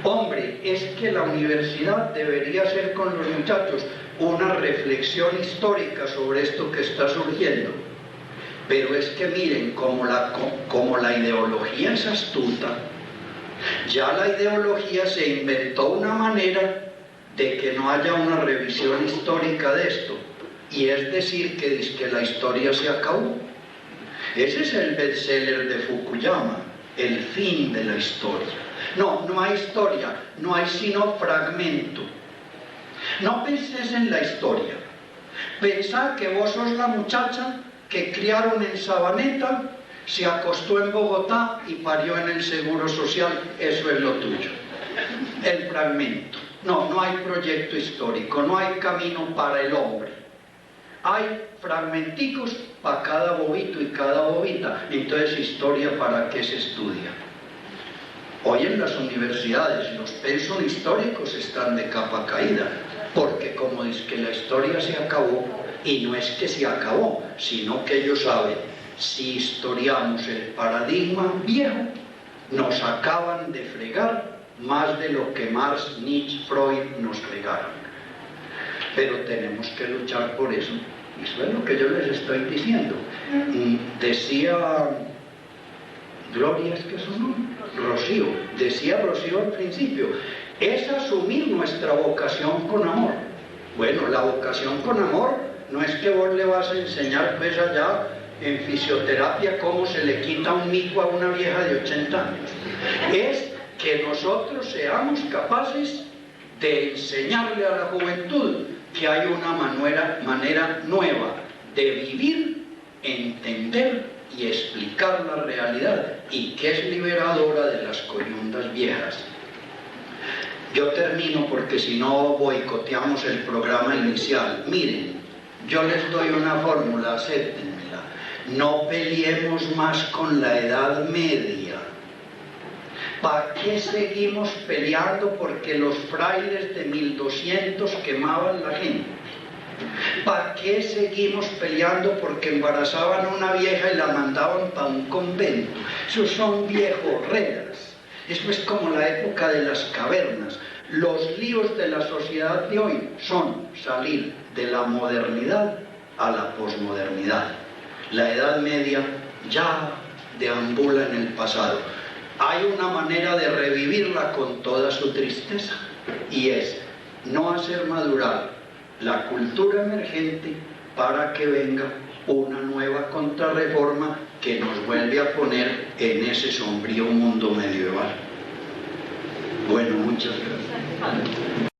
Hombre, es que la universidad debería hacer con los muchachos una reflexión histórica sobre esto que está surgiendo. Pero es que miren, como la ideología es astuta, ya la ideología se inventó una manera de que no haya una revisión histórica de esto, y es decir que la historia se acabó. Ese es el bestseller de Fukuyama, el fin de la historia. No hay historia, no hay sino fragmento. No penses en la historia, pensá que vos sos la muchacha que criaron en Sabaneta, se acostó en Bogotá y parió en el Seguro Social. Eso es lo tuyo, el fragmento. No hay proyecto histórico, no hay camino para el hombre. Hay fragmenticos para cada bobito y cada bobita. Entonces, ¿historia para qué se estudia? Hoy en las universidades los pensos históricos están de capa caída, porque como es que la historia se acabó, Y no es que se acabó, sino que ellos saben, si historiamos el paradigma viejo, nos acaban de fregar más de lo que Marx, Nietzsche, Freud nos fregaron. Pero tenemos que luchar por eso. Eso es lo que yo les estoy diciendo. Decía Gloria, es que eso no, Rocío, decía Rocío al principio, es asumir nuestra vocación con amor. Bueno, la vocación con amor no es que vos le vas a enseñar pues allá en fisioterapia cómo se le quita un mico a una vieja de 80 años. Es que nosotros seamos capaces de enseñarle a la juventud que hay una manera nueva de vivir, entender y explicar la realidad, y que es liberadora de las coyundas viejas. Yo termino porque si no boicoteamos el programa inicial. Miren, yo les doy una fórmula, acéptenmela. No peleemos más con la Edad Media. ¿Para qué seguimos peleando porque los frailes de 1200 quemaban la gente? ¿Para qué seguimos peleando porque embarazaban a una vieja y la mandaban para un convento? Esos son viejorreras. Eso es como la época de las cavernas. Los líos de la sociedad de hoy son salir de la modernidad a la posmodernidad. La Edad Media ya deambula en el pasado. Hay una manera de revivirla con toda su tristeza, y es no hacer madurar la cultura emergente para que venga una nueva contrarreforma que nos vuelve a poner en ese sombrío mundo medieval. Bueno, muchas gracias.